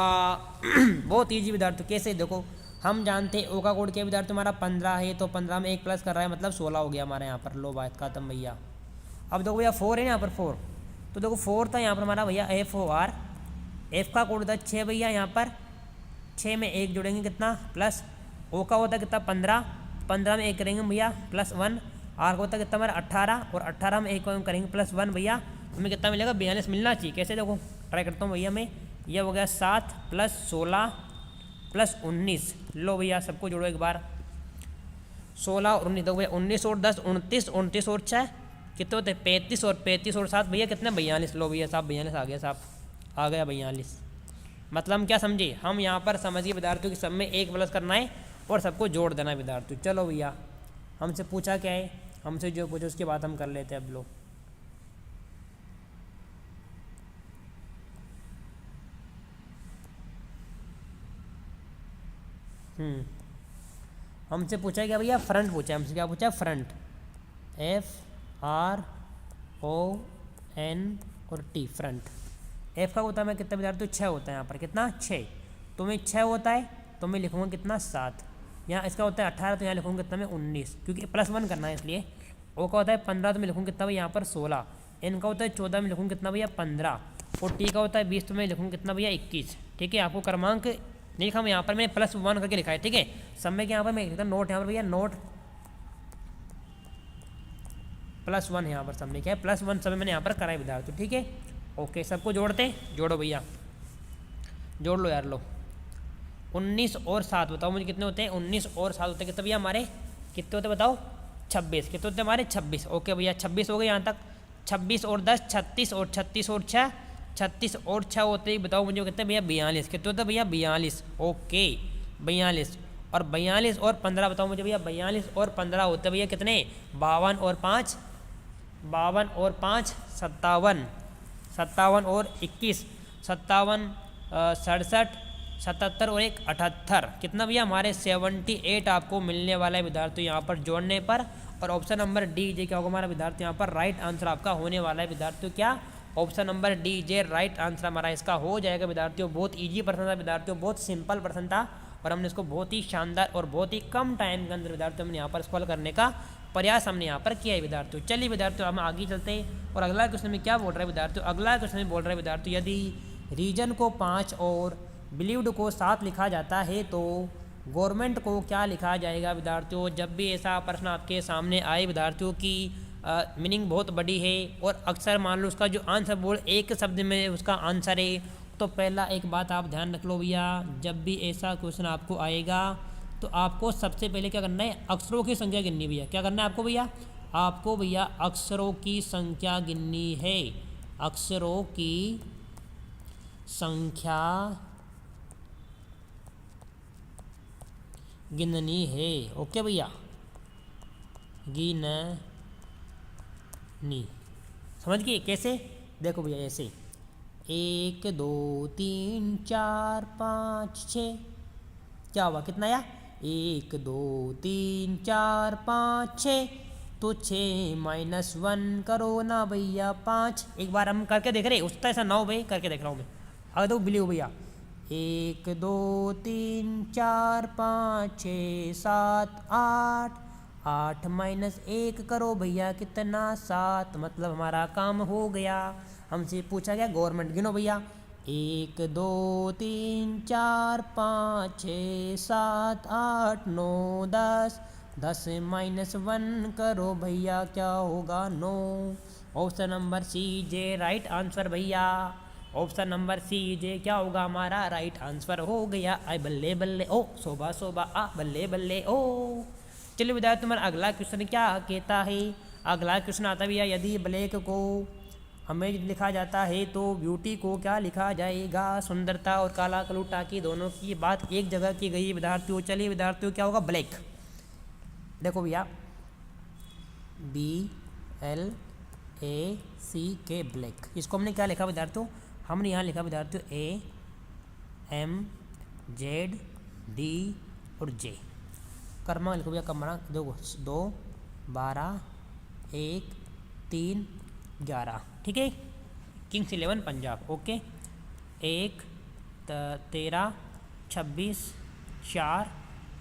बहुत ईजी विद्यार्थियों, कैसे देखो हम जानते हैं O का कोड क्या विद्यार्थी हमारा 15 है, तो 15 में 1 प्लस कर रहा है मतलब 16 हो गया हमारे यहाँ पर, लो बात खत्म भैया। अब देखो भैया 4 है यहाँ पर 4, तो देखो 4 था यहाँ पर हमारा भैया FOR, F का कोड था 6 भैया, यहाँ पर 6 में 1 जोड़ेंगे कितना प्लस, O का होता है कितना 15, 15 में 1 करेंगे भैया +1, R का होता है कितना हमारा 18 और 18 में 1 करेंगे +1 भैया, हमें कितना मिलेगा 42 मिलना चाहिए। कैसे देखो ट्राई करता हूँ भैया मैं, यह हो गया 7 + 16 + 19, लो भैया सबको जोड़ो एक बार, 16 और 19, देखो भैया 19 और 10 29, 29 और 6 कितने होते हैं 35 और 35 और 7 भैया कितने 42, लो भैया साहब 42 आ गया साहब, आ गया 42। मतलब हम क्या समझे, हम यहाँ पर समझिए विद्यार्थियों की सब में 1 प्लस करना है और सबको जोड़ देना है विद्यार्थियों। चलो भैया हमसे पूछा क्या है, हमसे जो पूछो उसके बाद हम कर लेते हैं अब लो। हमसे पूछा क्या भैया फ्रंट पूछा, हमसे क्या पूछा फ्रंट, FRON और T फ्रंट। F का होता है मैं कितना विद्यार्थी 6 होता है, यहाँ पर कितना 6, तो मैं 6 होता है तो मैं लिखूँगा कितना 7, यहाँ इसका होता है 18 तो यहाँ लिखूँगा कितना मैं 19, क्योंकि +1 करना है इसलिए। O का होता है 15 तो मैं लिखूँगा कितना भैया यहाँ पर 16, N का होता है 14 में लिखूँगा कितना भैया 15, और T का होता है 20 तो मैं लिखूँगा कितना भैया 21। ठीक है, आपको क्रमांक नहीं लिखा, यहाँ पर मैंने +1 करके लिखा है, ठीक है। समय के यहाँ पर मैं लिखता हूँ नोट, यहाँ पर भैया नोट +1 यहाँ पर समय क्या है, +1 समय मैंने यहाँ पर करा है विद्यार्थी, ठीक है। ओके, सबको जोड़ते, जोड़ो भैया, जोड़ लो यार, लो। 19 और 7 बताओ मुझे कितने होते हैं, 19 और 7 होते हैं कितने भैया हमारे, कितने होते हैं बताओ, 26, कितने होते हैं हमारे 26। ओके भैया 26 हो गए यहाँ तक, 26 और 10 36 और 36 और 6 36 और 6 होते हैं, बताओ मुझे कितने भैया 42, कितने होते हैं भैया 42। ओके 42 और 42 और 15 बताओ मुझे भैया, 42 और 15 होते हैं भैया कितने, 52 और 5 57 और 21 57 67 77 और 1 78, कितना भैया हमारे 78 आपको मिलने वाला है विद्यार्थी यहाँ पर जोड़ने पर। और ऑप्शन नंबर डी जे क्या होगा हमारा विद्यार्थी, यहाँ पर राइट आंसर आपका होने वाला है विद्यार्थियों, क्या option number D J right answer हमारा इसका हो जाएगा विद्यार्थियों। बहुत ईजी प्रश्न था विद्यार्थियों, बहुत सिंपल प्रश्न था और हमने इसको बहुत ही शानदार और बहुत ही कम टाइम के अंदर विद्यार्थियों हमने यहाँ पर सॉल्व करने का प्रयास हमने यहाँ पर किया है विद्यार्थियों। चलिए विद्यार्थियों हम आगे चलते हैं और अगला क्वेश्चन में क्या बोल रहा है विद्यार्थियों, अगला क्वेश्चन में बोल रहा है विद्यार्थियों, यदि रीजन को 5 और बिलीव्ड को 7 लिखा जाता है तो गवर्नमेंट को क्या लिखा जाएगा विद्यार्थियों। जब भी ऐसा प्रश्न आपके सामने आए विद्यार्थियों की मीनिंग बहुत बड़ी है और अक्सर मान लो उसका जो आंसर बोल एक शब्द में उसका आंसर है, तो पहला एक बात आप ध्यान रख लो भैया, जब भी ऐसा क्वेश्चन आपको आएगा तो आपको सबसे पहले क्या करना है, अक्षरों की संख्या गिननी भैया। क्या करना है आपको भैया, आपको भैया अक्षरों की संख्या गिननी है, अक्षरों की संख्या गिननी है। ओके भैया, गिननी, समझ गए कैसे, देखो भैया ऐसे 1 2 3 4 5 6, क्या हुआ कितना आया 1 2 3 4 5 6, तो 6 - 1 करो ना भैया 5। एक बार हम करके देख रहे, उस तरह ऐसा 9 भाई करके देख रहा हूँ मैं, अगर तो बिलीव भैया 1 2 3 4 5 6 7 8 8 - 1 करो भैया कितना 7, मतलब हमारा काम हो गया। हमसे पूछा गया गवर्नमेंट, गिनो भैया 1 2 3 4 5 6 7 8 9 10 10 - 1 करो भैया क्या होगा 9। ऑप्शन नंबर सी जे राइट आंसर भैया, ऑप्शन नंबर सी जे क्या होगा हमारा राइट आंसर हो गया। आई बल्ले बल्ले ओ शोभा शोभा आ बल्ले बल्ले ओ। चलिए विद्यार्थी तुम्हारा अगला क्वेश्चन क्या कहता है, अगला क्वेश्चन आता है भैया, यदि ब्लैक को हमें लिखा जाता है तो ब्यूटी को क्या लिखा जाएगा। सुंदरता और काला कलूटा की दोनों की बात एक जगह की गई विद्यार्थियों। चलिए विद्यार्थियों क्या होगा ब्लैक, देखो भैया BLACK ब्लैक, इसको हमने क्या लिखा विद्यार्थियों, हमने यहाँ लिखा विद्यार्थियों AMZD और J। कर्मा लिखो भैया, कमरा देखो 2 12 1 3 11, ठीक है, किंग्स 11 पंजाब। ओके 1 13 26 4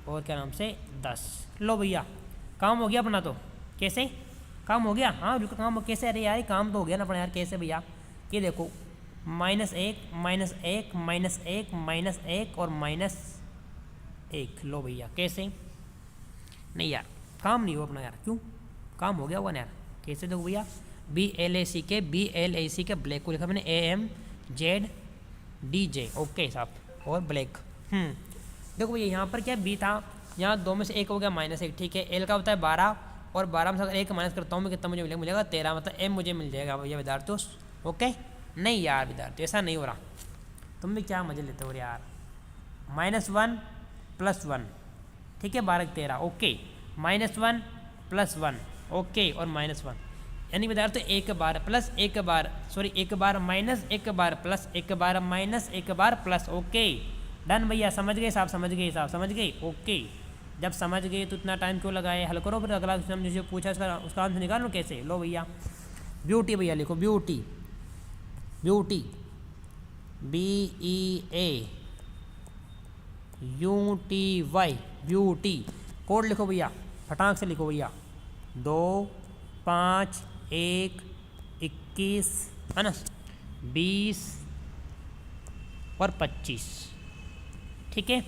और क्या नाम से 10। लो भैया काम हो गया अपना, तो कैसे काम हो गया, हाँ बिल्कुल काम कैसे, अरे यार काम तो हो गया ना अपना यार, कैसे भैया, ये देखो -1 -1 -1 -1 और -1। लो भैया कैसे, नहीं यार काम नहीं हो अपना यार, क्यों काम हो गया होगा ना यार, कैसे देखो भैया BLACK ब्लैक को लिखा मैंने AMZDJ। ओके साहब और ब्लैक। देखो भैया यहाँ पर क्या बी था, यहाँ 2 में से 1 हो गया -1, ठीक है। एल का होता है 12 और 12 में से अगर 1 माइनस करता हूँ मैं कितना मुझे मिलेगा 13, मतलब M मुझे मिल जाएगा भैया विद्यार्थियों। ओके नहीं यार विद्यार्थी ऐसा नहीं हो रहा, तुम भी क्या मजे लेते हो यार। -1 + 1, ठीक है 12 13, ओके -1 + 1, ओके और -1, यानी विद्यार्थी एक बार प्लस एक बार सॉरी एक बार माइनस एक बार प्लस एक बार माइनस एक बार प्लस। ओके डन भैया, समझ गए साहब, समझ गए साहब, समझ गए। ओके जब समझ गए तो इतना टाइम क्यों लगाए, हल करो फिर अगला क्वेश्चन जो पूछा उसका आंसर निकालो कैसे। लो भैया ब्यूटी भैया लिखो, beauty beauty BEAUTY beauty. Code लिखो भैया, फटाक से लिखो भैया 2 5 1 21 है ना 20 और 25। ठीक है,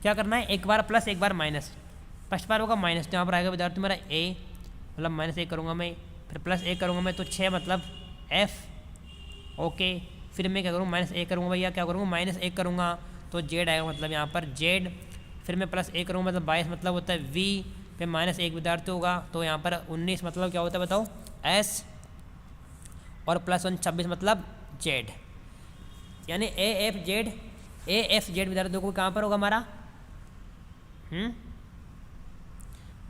क्या करना है, एक बार प्लस एक बार माइनस। फर्स्ट बार होगा माइनस, तो यहाँ पर आएगा विद्यार्थी मेरा ए, मतलब माइनस 1 करूँगा मैं, फिर प्लस 1 करूँगा मैं, तो 6 मतलब एफ। ओके, फिर मैं क्या करूँगा, -1 करूँगा भैया, क्या करूँगा, -1 करूँगा तो जेड आएगा, मतलब यहाँ पर जेड। फिर मैं +1 करूँगा मतलब 22 मतलब होता है वी, फिर -1 विद्यार्थी होगा तो यहाँ पर 19 मतलब क्या होता है बताओ, एस, और +1 26 मतलब जेड। यानी ए एफ जेड विद्यार्थी देखो कहाँ पर होगा हमारा,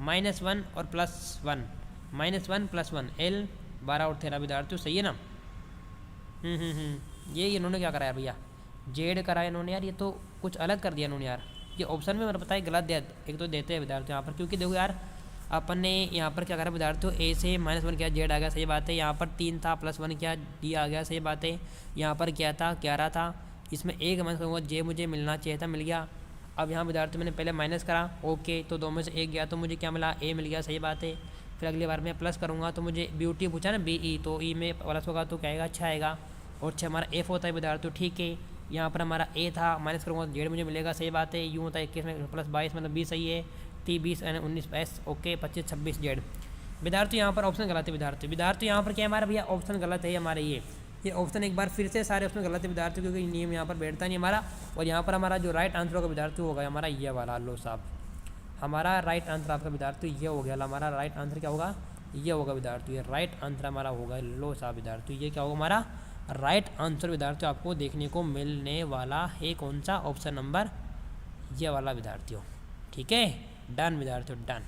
-1 और +1, -1 +1 L 12 और 13 विद्यार्थियों, सही है ना। ये इन्होंने क्या करा यार भैया, जेड करा है इन्होंने यार, ये तो कुछ अलग कर दिया इन्होंने यार। ये ऑप्शन में मेरा पता है गलत दिया, एक तो देते हैं विद्यार्थी यहाँ पर, क्योंकि देखो यार अपन ने यहाँ पर क्या करा विद्यार्थियों, ए से -1 किया जेड आ गया, सही बात है। यहाँ पर 3 था, +1 किया डी आ गया, सही बात है। यहाँ पर क्या था, 11 था, इसमें एक माइनस करूँगा, जे मुझे मिलना चाहिए था, मिल गया। अब यहाँ विद्यार्थी मैंने पहले माइनस करा, ओके, तो 2 में से 1 गया तो मुझे क्या मिला, ए मिल गया, सही बात है। फिर अगली बार मैं प्लस करूँगा तो मुझे BUT पूछा ना BE, तो ई में प्लस होगा तो क्या आएगा, अच्छा आएगा, और 6 हमारा एफ होता है विद्यार्थी, ठीक है। यहाँ पर हमारा ए था, माइनस करूँगा तो जेड मुझे मिलेगा, सही बात है। यूँ होता है 21 में +22 मतलब 20 सही है, 20 यानी 19 एस, ओके, 25 26 जेड। विद्यार्थी यहाँ पर ऑप्शन गलत है विद्यार्थी यहाँ पर क्या है हमारा भैया, ऑप्शन गलत है हमारे, ये ऑप्शन एक बार फिर से सारे ऑप्शन गलत है विद्यार्थी, क्योंकि नियम यहाँ पर बैठता नहीं हमारा। और यहाँ पर हमारा जो राइट आंसर होगा विद्यार्थी होगा हमारा ये वाला, लो साहब, हमारा राइट आंसर आपका विद्यार्थी ये हो गया, हमारा राइट आंसर क्या होगा, ये होगा विद्यार्थी, ये राइट आंसर हमारा होगा, लो साहब विद्यार्थी, ये क्या होगा हमारा राइट आंसर विद्यार्थी आपको देखने को मिलने वाला है, कौन सा, ऑप्शन नंबर ये वाला विद्यार्थियों, ठीक है। डन विद्यार्थियों, डन,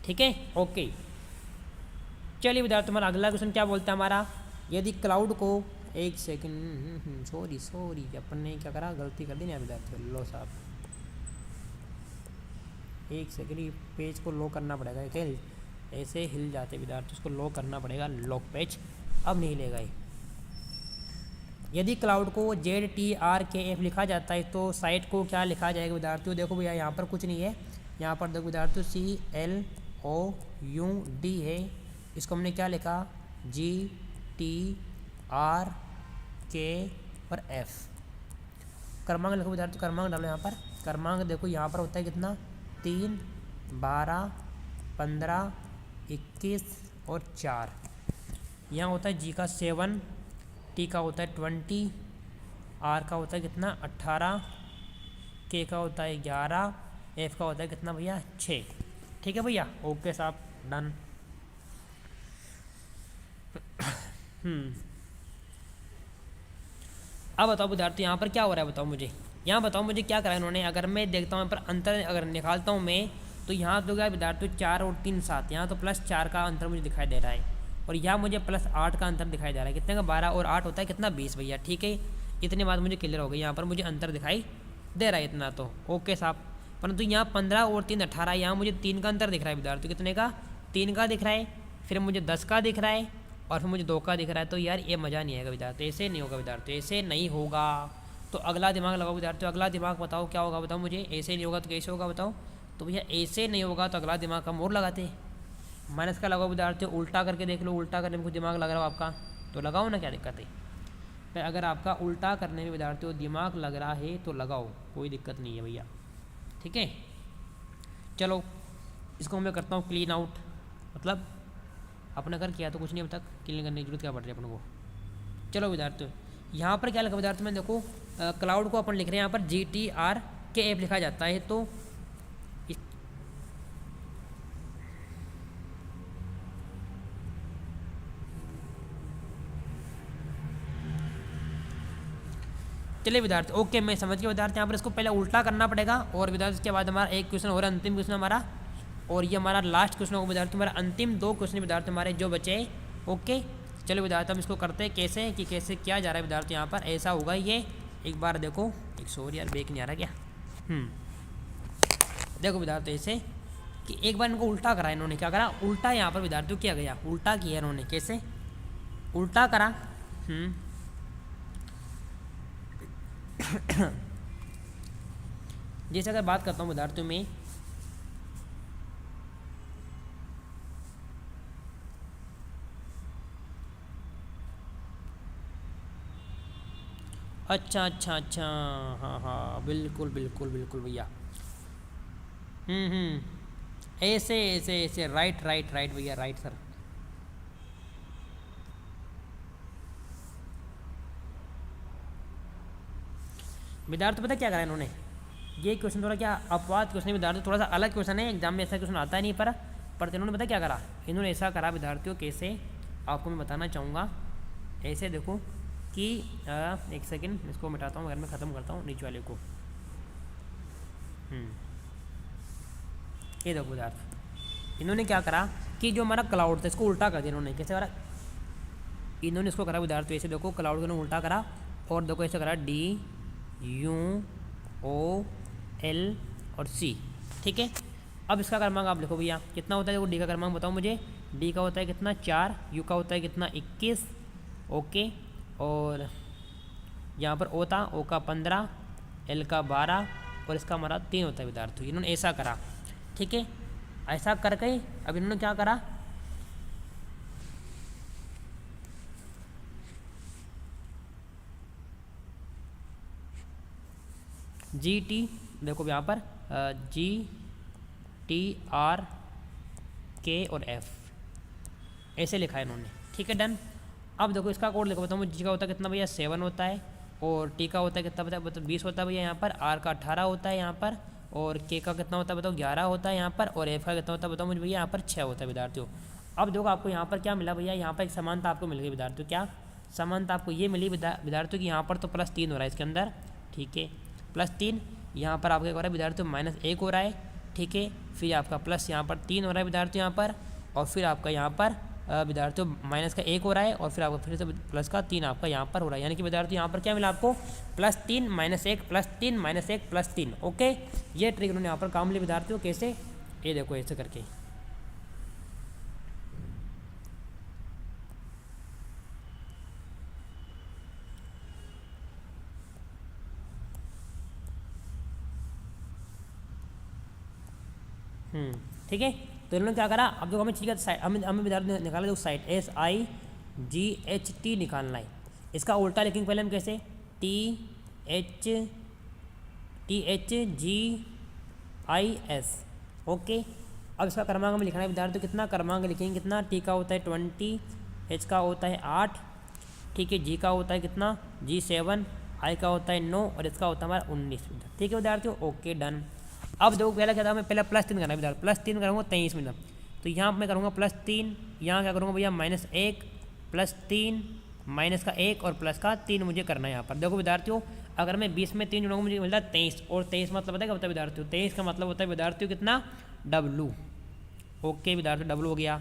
ठीक है, ओके। चलिए विद्यार्थियों हमारा अगला क्वेश्चन क्या बोलता है हमारा, यदि क्लाउड को, एक सेकंड, सॉरी अपन ने क्या करा, गलती कर दी ना विद्यार्थियों, लो साहब, एक सेकंड, ये पेज को लॉक करना पड़ेगा, क्या ऐसे हिल जाते विद्यार्थी, उसको लॉक करना पड़ेगा, लॉक पेज, अब नहीं लेगा ये। यदि क्लाउड को ZTRKF लिखा जाता है तो साइट को क्या लिखा जाएगा विद्यार्थियों, देखो भैया यहाँ पर कुछ नहीं है, यहाँ पर देखो विद्यार्थियों CLOUD है, इसको हमने क्या लिखा, GTRK और F। क्रमांक लिखो विद्यार्थियों, क्रमांक डालो यहाँ पर, क्रमांक देखो यहाँ पर होता है कितना, 3 12 15 21 और 4। यहाँ होता है G का 7, T का होता है 20, R का होता है कितना 18, K का होता है 11, F का होता है कितना भैया 6, ठीक है भैया, ओके साहब, डन। अब बताओ विद्यार्थी यहाँ पर क्या हो रहा है, बताओ मुझे, यहाँ बताओ मुझे क्या करा है इन्होंने। अगर मैं देखता हूँ यहाँ पर अंतर अगर निकालता हूँ मैं, तो यहाँ तो क्या विद्यार्थी 4 और 3 7, यहाँ तो +4 का अंतर मुझे दिखाई दे रहा है, और यहाँ मुझे +8 का अंतर दिखाई दे रहा है, कितने का, 12 और 8 होता है कितना, 20 भैया, ठीक है। इतनी बात मुझे क्लियर हो गई, यहाँ पर मुझे अंतर दिखाई दे रहा है इतना तो, ओके साहब। परंतु यहाँ 15 और 3 18, यहाँ मुझे 3 का अंतर दिख रहा है विद्यार्थी, कितने का, 3 का दिख रहा है, फिर मुझे 10 का दिख रहा है, और फिर मुझे 2 का दिख रहा है। तो यार ये मज़ा नहीं आएगा विद्यार्थी, ऐसे नहीं होगा विद्यार्थी, ऐसे नहीं होगा। तो अगला दिमाग लगाओ विद्यार्थी, अगला दिमाग बताओ क्या होगा, बताओ मुझे, ऐसे नहीं होगा तो कैसे होगा बताओ। तो भैया ऐसे नहीं होगा तो अगला दिमाग हम और लगाते, माइनस का लगाओ विद्यार्थी, उल्टा करके देख लो, उल्टा करने में कुछ दिमाग लग रहा हो आपका तो लगाओ ना, क्या दिक्कत है। फिर अगर आपका उल्टा करने में विद्यार्थियों दिमाग लग रहा है तो लगाओ, कोई दिक्कत नहीं है भैया, ठीक है। चलो इसको मैं करता हूँ क्लीन आउट, मतलब अपने घर किया तो कुछ नहीं अब तक, क्लीन करने की जरूरत क्या पड़ रही है अपन को। चलो विद्यार्थियों यहाँ पर क्या लिखा विद्यार्थी में, देखो क्लाउड को अपन लिख रहे हैं यहाँ पर GTRKF लिखा जाता है, तो चलिए विद्यार्थी, ओके मैं समझ गया विद्यार्थी, यहाँ पर इसको पहले उल्टा करना पड़ेगा, और विद्यार्थी इसके बाद हमारा एक क्वेश्चन और अंतिम क्वेश्चन हमारा, और ये हमारा लास्ट क्वेश्चन होगा विद्यार्थी, हमारा अंतिम 2 क्वेश्चन विद्यार्थी हमारे जो बचे, ओके। चलो विद्यार्थी हम इसको करते हैं कैसे, कि कैसे किया जा रहा है विद्यार्थी, यहाँ पर ऐसा होगा ये, एक बार देखो, एक सॉरी यार बेक नहीं आ रहा क्या, देखो विद्यार्थी ऐसे कि एक बार इनको उल्टा करा, इन्होंने क्या करा, उल्टा यहाँ पर विद्यार्थियों किया गया, उल्टा किया इन्होंने, कैसे उल्टा करा, जैसे अगर बात करता हूँ विद्यार्थियों में, अच्छा अच्छा अच्छा, हाँ हाँ बिल्कुल बिल्कुल बिल्कुल भैया। ऐसे ऐसे ऐसे, राइट राइट राइट भैया, राइट सर। विद्यार्थी पता क्या करा इन्होंने, ये क्वेश्चन थोड़ा क्या अपवाद क्वेश्चन है विद्यार्थी, थोड़ा सा अलग क्वेश्चन है, एग्जाम में ऐसा क्वेश्चन आता ही नहीं पर इन्होंने पता क्या करा, इन्होंने ऐसा करा विद्यार्थियों, कैसे आपको मैं बताना चाहूँगा। ऐसे देखो कि एक सेकंड इसको मिटाता हूँ, अगर मैं ख़त्म करता हूँ नीचे वाले को। ये देखो विद्यार्थी, इन्होंने क्या करा कि जो हमारा क्लाउड था इसको उल्टा कर दिया इन्होंने। कैसे करा, इन्होंने इसको करा विद्यार्थी ऐसे देखो, क्लाउड को उल्टा करा और देखो ऐसे करा DUOL और C, ठीक है। अब इसका क्रमांक आप लिखो भैया, कितना होता है, देखो डी का क्रमांक बताओ मुझे। डी का होता है कितना 4, यू का होता है कितना 21, ओके। और यहाँ पर ओ था, ओ का 15, एल का 12 और इसका हमारा 3 होता है विद्यार्थी। इन्होंने ऐसा करा, ठीक है। ऐसा करके अब इन्होंने क्या करा, GT देखो यहाँ पर GTRK और F ऐसे लिखा है इन्होंने, ठीक है डन। अब देखो इसका कोड लिखो, बताओ मुझे। जी का होता है कितना भैया 7 होता है, और टी का होता है कितना बताया, मतलब 20 होता है भैया यहाँ पर। आर का 18 होता है यहाँ पर, और के का कितना होता है बताओ 11 होता है यहाँ पर, और एफ का कितना होता है बताओ मुझे भैया यहाँ पर 6 होता है विद्यार्थियों। अब देखो आपको यहाँ पर क्या मिला भैया, यहाँ पर एक समानता आपको मिल गई विद्यार्थियों। क्या समानता आपको ये मिली विद्यार्थियों की, यहाँ पर तो +3 हो रहा है इसके अंदर, ठीक है, +3। यहाँ पर आपका क्या हो रहा है विद्यार्थियों -1 हो रहा है, ठीक है। फिर आपका प्लस यहाँ पर 3 हो रहा है विद्यार्थियों यहाँ पर, और फिर आपका यहाँ पर विद्यार्थियों -1 हो रहा है, और फिर आपको फिर से प्लस का 3 आपका यहाँ पर हो रहा है। यानी कि विद्यार्थियों यहाँ पर क्या मिला आपको, +3 -1 +3 -1 +3, ओके। ये ट्रिक उन्होंने यहाँ पर काम लिया विद्यार्थियों, कैसे, ये देखो ऐसे करके। ठीक है। तो इन्होंने क्या करा, अब देखो हमें ठीक है हमें विद्यार्थी निकाला जो साइट SIGHT निकालना है। इसका उल्टा लिखेंगे पहले हम कैसे, THGIS, ओके। अब इसका क्रमांक हमें लिखना है विद्यार्थी, कितना क्रमांक लिखेंगे, कितना, टी का होता है 20, एच का होता है 8, ठीक है। जी का होता है कितना G7, आई का होता है 9, और इसका होता है हमारा 19, ठीक है विद्यार्थियों, ओके डन। अब देखो पहला क्या था, मैं पहले +3 करना है विद्यार्थी, +3 करूँगा 23 में, तो यहाँ मैं करूँगा +3, यहाँ क्या करूँगा भैया -1 +3 -1 और +3 मुझे करना है यहाँ पर। देखो विद्यार्थियों, अगर मैं 20 में 3 जोड़ूंगा मुझे मिलता है 23, और 23 मतलब पता है क्या होता है विद्यार्थियों, 23 का मतलब होता है विद्यार्थियों कितना, W, ओके विद्यार्थियों W हो गया।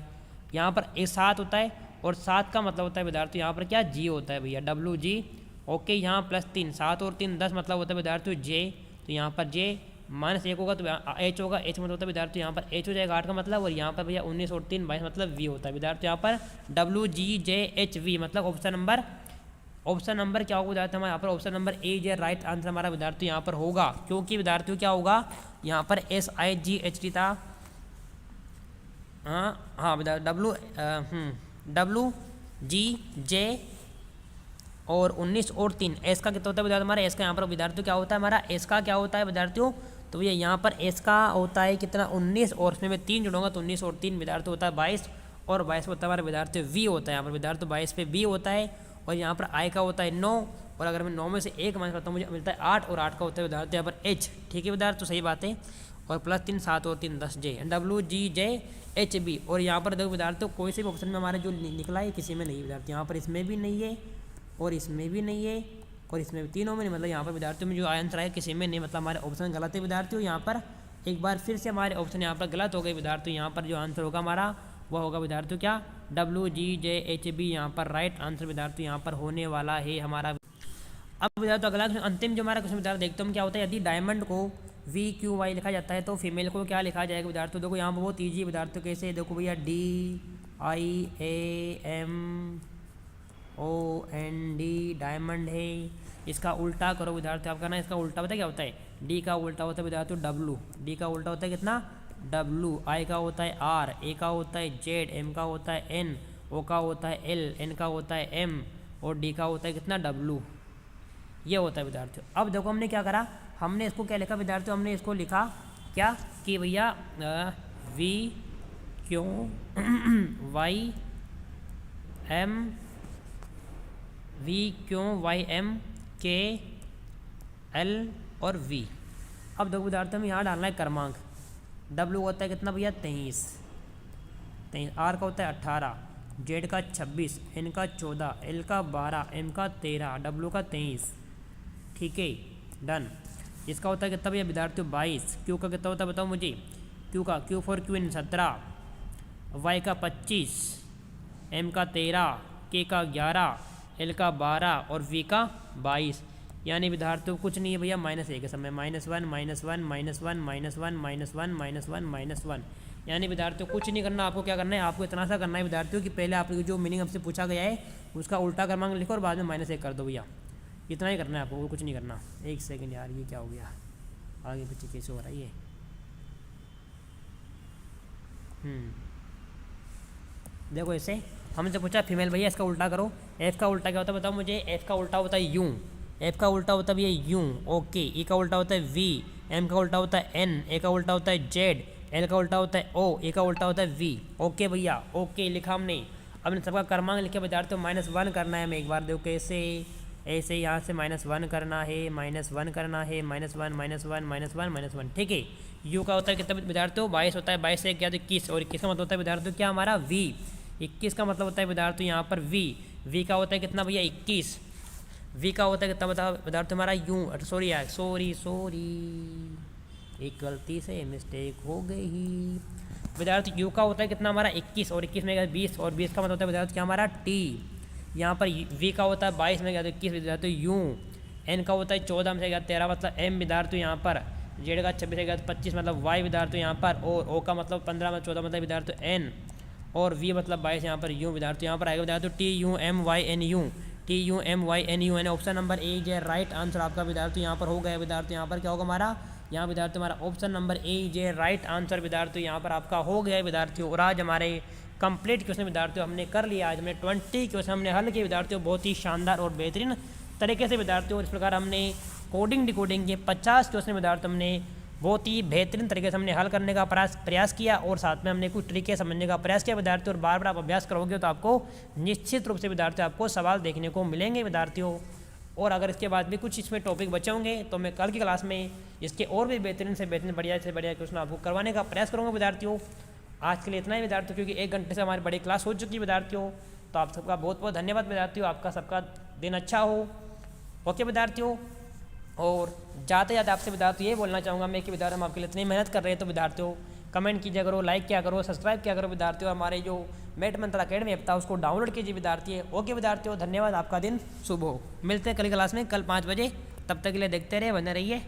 यहाँ पर 7 होता है, और 7 का मतलब होता है विद्यार्थियों यहाँ पर क्या, G होता है भैया, WG, ओके। यहाँ +3, 7 और 3 10 मतलब होता है विद्यार्थियों J, तो यहाँ पर J -1 होगा तो H होगा, H मतलब होता है विद्यार्थियों यहाँ पर H हो जाएगा 8 का मतलब, और यहाँ पर भैया 19 और 3 22 मतलब V होता है विद्यार्थियों यहाँ पर WGJHV, मतलब ऑप्शन नंबर क्या होगा विद्यार्थी हमारे यहाँ पर, ऑप्शन नंबर ए जो राइट आंसर हमारा विद्यार्थी यहाँ पर होगा, क्योंकि विद्यार्थियों क्या होगा यहाँ पर SIGHT था, हाँ WGJ और 19 और 3, एस का कितना होता है विद्यार्थी हमारा, एस का यहाँ पर विद्यार्थियों क्या होता है हमारा, एस का क्या होता है विद्यार्थियों, तो भैया यहाँ पर एस का होता है कितना 19, और उसमें मैं 3 जोड़ूंगा तो 19 और 3 विद्यार्थी होता है 22, और 22 होता है हमारा विद्यार्थी V होता है यहाँ पर विद्यार्थी 22 पे V होता है, और यहाँ पर आई का होता है 9, और अगर मैं 9 में से 1 माइनस करता हूँ मुझे मिलता है 8, और 8 का होता है विद्यार्थी यहाँ पर H, ठीक है विद्यार्थी, तो सही बात है। और +3 7 और 3 10 J WGJHB, और यहाँ पर देखो विद्यार्थियों कोई से भी ऑप्शन में हमारे जो निकला है किसी में नहीं विद्यार्थी, यहाँ पर इसमें भी नहीं है, और इसमें भी नहीं है, और इसमें भी, तीनों में नहीं, मतलब यहाँ पर विद्यार्थियों में जो आंसर है किसी में नहीं, मतलब हमारे ऑप्शन गलत है विद्यार्थियों। यहाँ पर एक बार फिर से हमारे ऑप्शन यहाँ पर गलत हो गए विद्यार्थियों, यहाँ पर जो आंसर होगा हमारा वह होगा विद्यार्थियों क्या, WGJHB यहाँ पर राइट आंसर विद्यार्थियों यहाँ पर होने वाला है हमारा। अब विद्यार्थियों अगला अंतिम जो हमारा क्वेश्चन विद्यार्थी देखते हम क्या होता है, यदि डायमंड को VQY लिखा जाता है तो फीमेल को क्या लिखा जाएगा विद्यार्थियों, देखो यहाँ पर बहुत ईजी विद्यार्थियों, कैसे देखो भैया DIAMOND डायमंड है, इसका उल्टा करो विद्यार्थियों आपका ना, इसका उल्टा पता है क्या होता है, D का उल्टा होता है विद्यार्थियों W, D का उल्टा होता है कितना W, I का होता है R, A का होता है Z, M का होता है N, O का होता है L, N का होता है M, और D का होता है कितना W, ये होता है विद्यार्थियों। अब देखो हमने क्या करा, हमने इसको क्या लिखा विद्यार्थियों, हमने इसको लिखा क्या कि भैया V Q Y M, V Q Y M के एल और वी। अब देखो विद्यार्थियों हमें यहाँ डालना है क्रमांक। डब्ल्यू होता है कितना भैया 23, आर का होता है 18, जेड का 26, एन का 14, एल का 12, एम का 13, डब्ल्यू का 23। ठीक है डन। इसका होता है कितना भैया विद्यार्थियों 22, क्यू का कितना होता है बताओ मुझे, क्यू का क्यू फॉर क्वीन 17, वाई का 25, एम का 13, के का 11, एल का 12 और वी का 22। यानी विद्यार्थियों कुछ नहीं है भैया -1 के समय -1 -1 -1 -1 -1 -1 -1 -1। यानी विद्यार्थियों कुछ नहीं करना, आपको क्या करना है, आपको इतना सा करना है विद्यार्थियों कि पहले आपको जो मीनिंग हमसे पूछा गया है उसका उल्टा क्रमांक लिखो और बाद में -1 कर दो भैया। इतना ही करना है आपको, कुछ नहीं करना। एक सेकंड यार, ये क्या हो गया, आगे पीछे कैसे हो रहा है ये। देखो ऐसे हमसे पूछा फीमेल भैया इसका उल्टा करो। एफ का उल्टा क्या होता है बताओ मुझे, एफ का उल्टा होता है यू, एफ का उल्टा होता है भैया यू। ओके, ई का उल्टा होता है वी, एम का उल्टा होता है एन, ए का उल्टा होता है जेड, एल का उल्टा होता है ओ, ए का उल्टा होता है वी। ओके भैया, ओके लिखा हमने। अब इन सबका क्रमांक लिखे विद्यार्थियों -1 करना है। हमें एक बार देखो कैसे, ऐसे यहाँ से -1 करना है, -1 करना है, -1 -1 -1 -1। ठीक है, यू का होता है कितना विद्यार्थियों 22 होता है, 22 से क्या तो 21, और 21 का मतलब होता है विद्यार्थियों क्या हमारा वी। 21 का मतलब होता है विद्यार्थियों यहाँ पर वी। वी का होता है कितना भैया 21, वी का होता है कितना बताओ विद्यार्थियों हमारा यू। सॉरी यार, सॉरी एक गलती से मिस्टेक हो गई विद्यार्थी। यू का होता है कितना हमारा 21, और 21 में क्या 20, और 20 का मतलब होता है विद्यार्थी क्या हमारा टी। यहाँ पर वी का होता है 22 में क्या 21 विद्यार्थी यू। एन का होता है 14 में से क्या 13 मतलब एम विद्यार्थी यहाँ पर। जेड का 26 से 25 मतलब वाई विद्यार्थी यहाँ पर। और ओ का मतलब 15 में 14 मतलब विद्यार्थी एन। और वी मतलब 22 यहाँ पर यू विद्यार्थी यहाँ पर आएगा विद्यार्थी T U M Y N U, T U M Y N U N. Option number A जो राइट आंसर आपका विद्यार्थी यहाँ पर हो गया विद्यार्थी। यहाँ पर क्या होगा हमारा, यहाँ विद्यार्थी हमारा ऑप्शन नंबर ए जे राइट आंसर विद्यार्थी यहाँ पर आपका हो गया है विद्यार्थियों। और आज हमारे कंप्लीट क्वेश्चन विद्यार्थियों हमने कर लिया। आज हमने 20 क्वेश्चन हमने हल किए विद्यार्थियों, बहुत ही शानदार और बेहतरीन तरीके से विद्यार्थियों। और इस प्रकार हमने कोडिंग डिकोडिंग के 50 क्वेश्चन विद्यार्थियों हमने बहुत ही बेहतरीन तरीके से हमने हल करने का प्रयास किया। और साथ में हमने कुछ तरीके समझने का प्रयास किया विद्यार्थियों। और बार बार आप अभ्यास करोगे तो आपको निश्चित रूप से विद्यार्थियों आपको सवाल देखने को मिलेंगे विद्यार्थियों। और अगर इसके बाद भी कुछ इसमें टॉपिक बचे होंगे तो मैं कल की क्लास में इसके और भी बेहतरीन से बेहतरीन बढ़िया से बढ़िया क्वेश्चन आपको करवाने का प्रयास करूँगा विद्यार्थियों। आज के लिए इतना ही विद्यार्थियों, क्योंकि 1 घंटे से हमारी बड़ी क्लास हो चुकी है विद्यार्थियों। तो आप सबका बहुत बहुत धन्यवाद विद्यार्थियों, आपका सबका दिन अच्छा हो। ओके विद्यार्थियों, और जाते जाते आपसे विद्यार्थियों ये बोलना चाहूँगा मैं कि विद्यार्थी हम आपके लिए इतनी मेहनत कर रहे हैं तो विद्यार्थियों कमेंट कीजिए करो, लाइक किया करो, सब्सक्राइब किया करो विद्यार्थियों। हमारे जो मैथ मंत्र अकेडमी ऐप था उसको डाउनलोड कीजिए विद्यार्थी। ओके विद्यार्थियों, धन्यवाद, आपका दिन शुभ हो। मिलते हैं कल क्लास में कल 5 बजे। तब तक के लिए देखते रहिए, बने रहिए।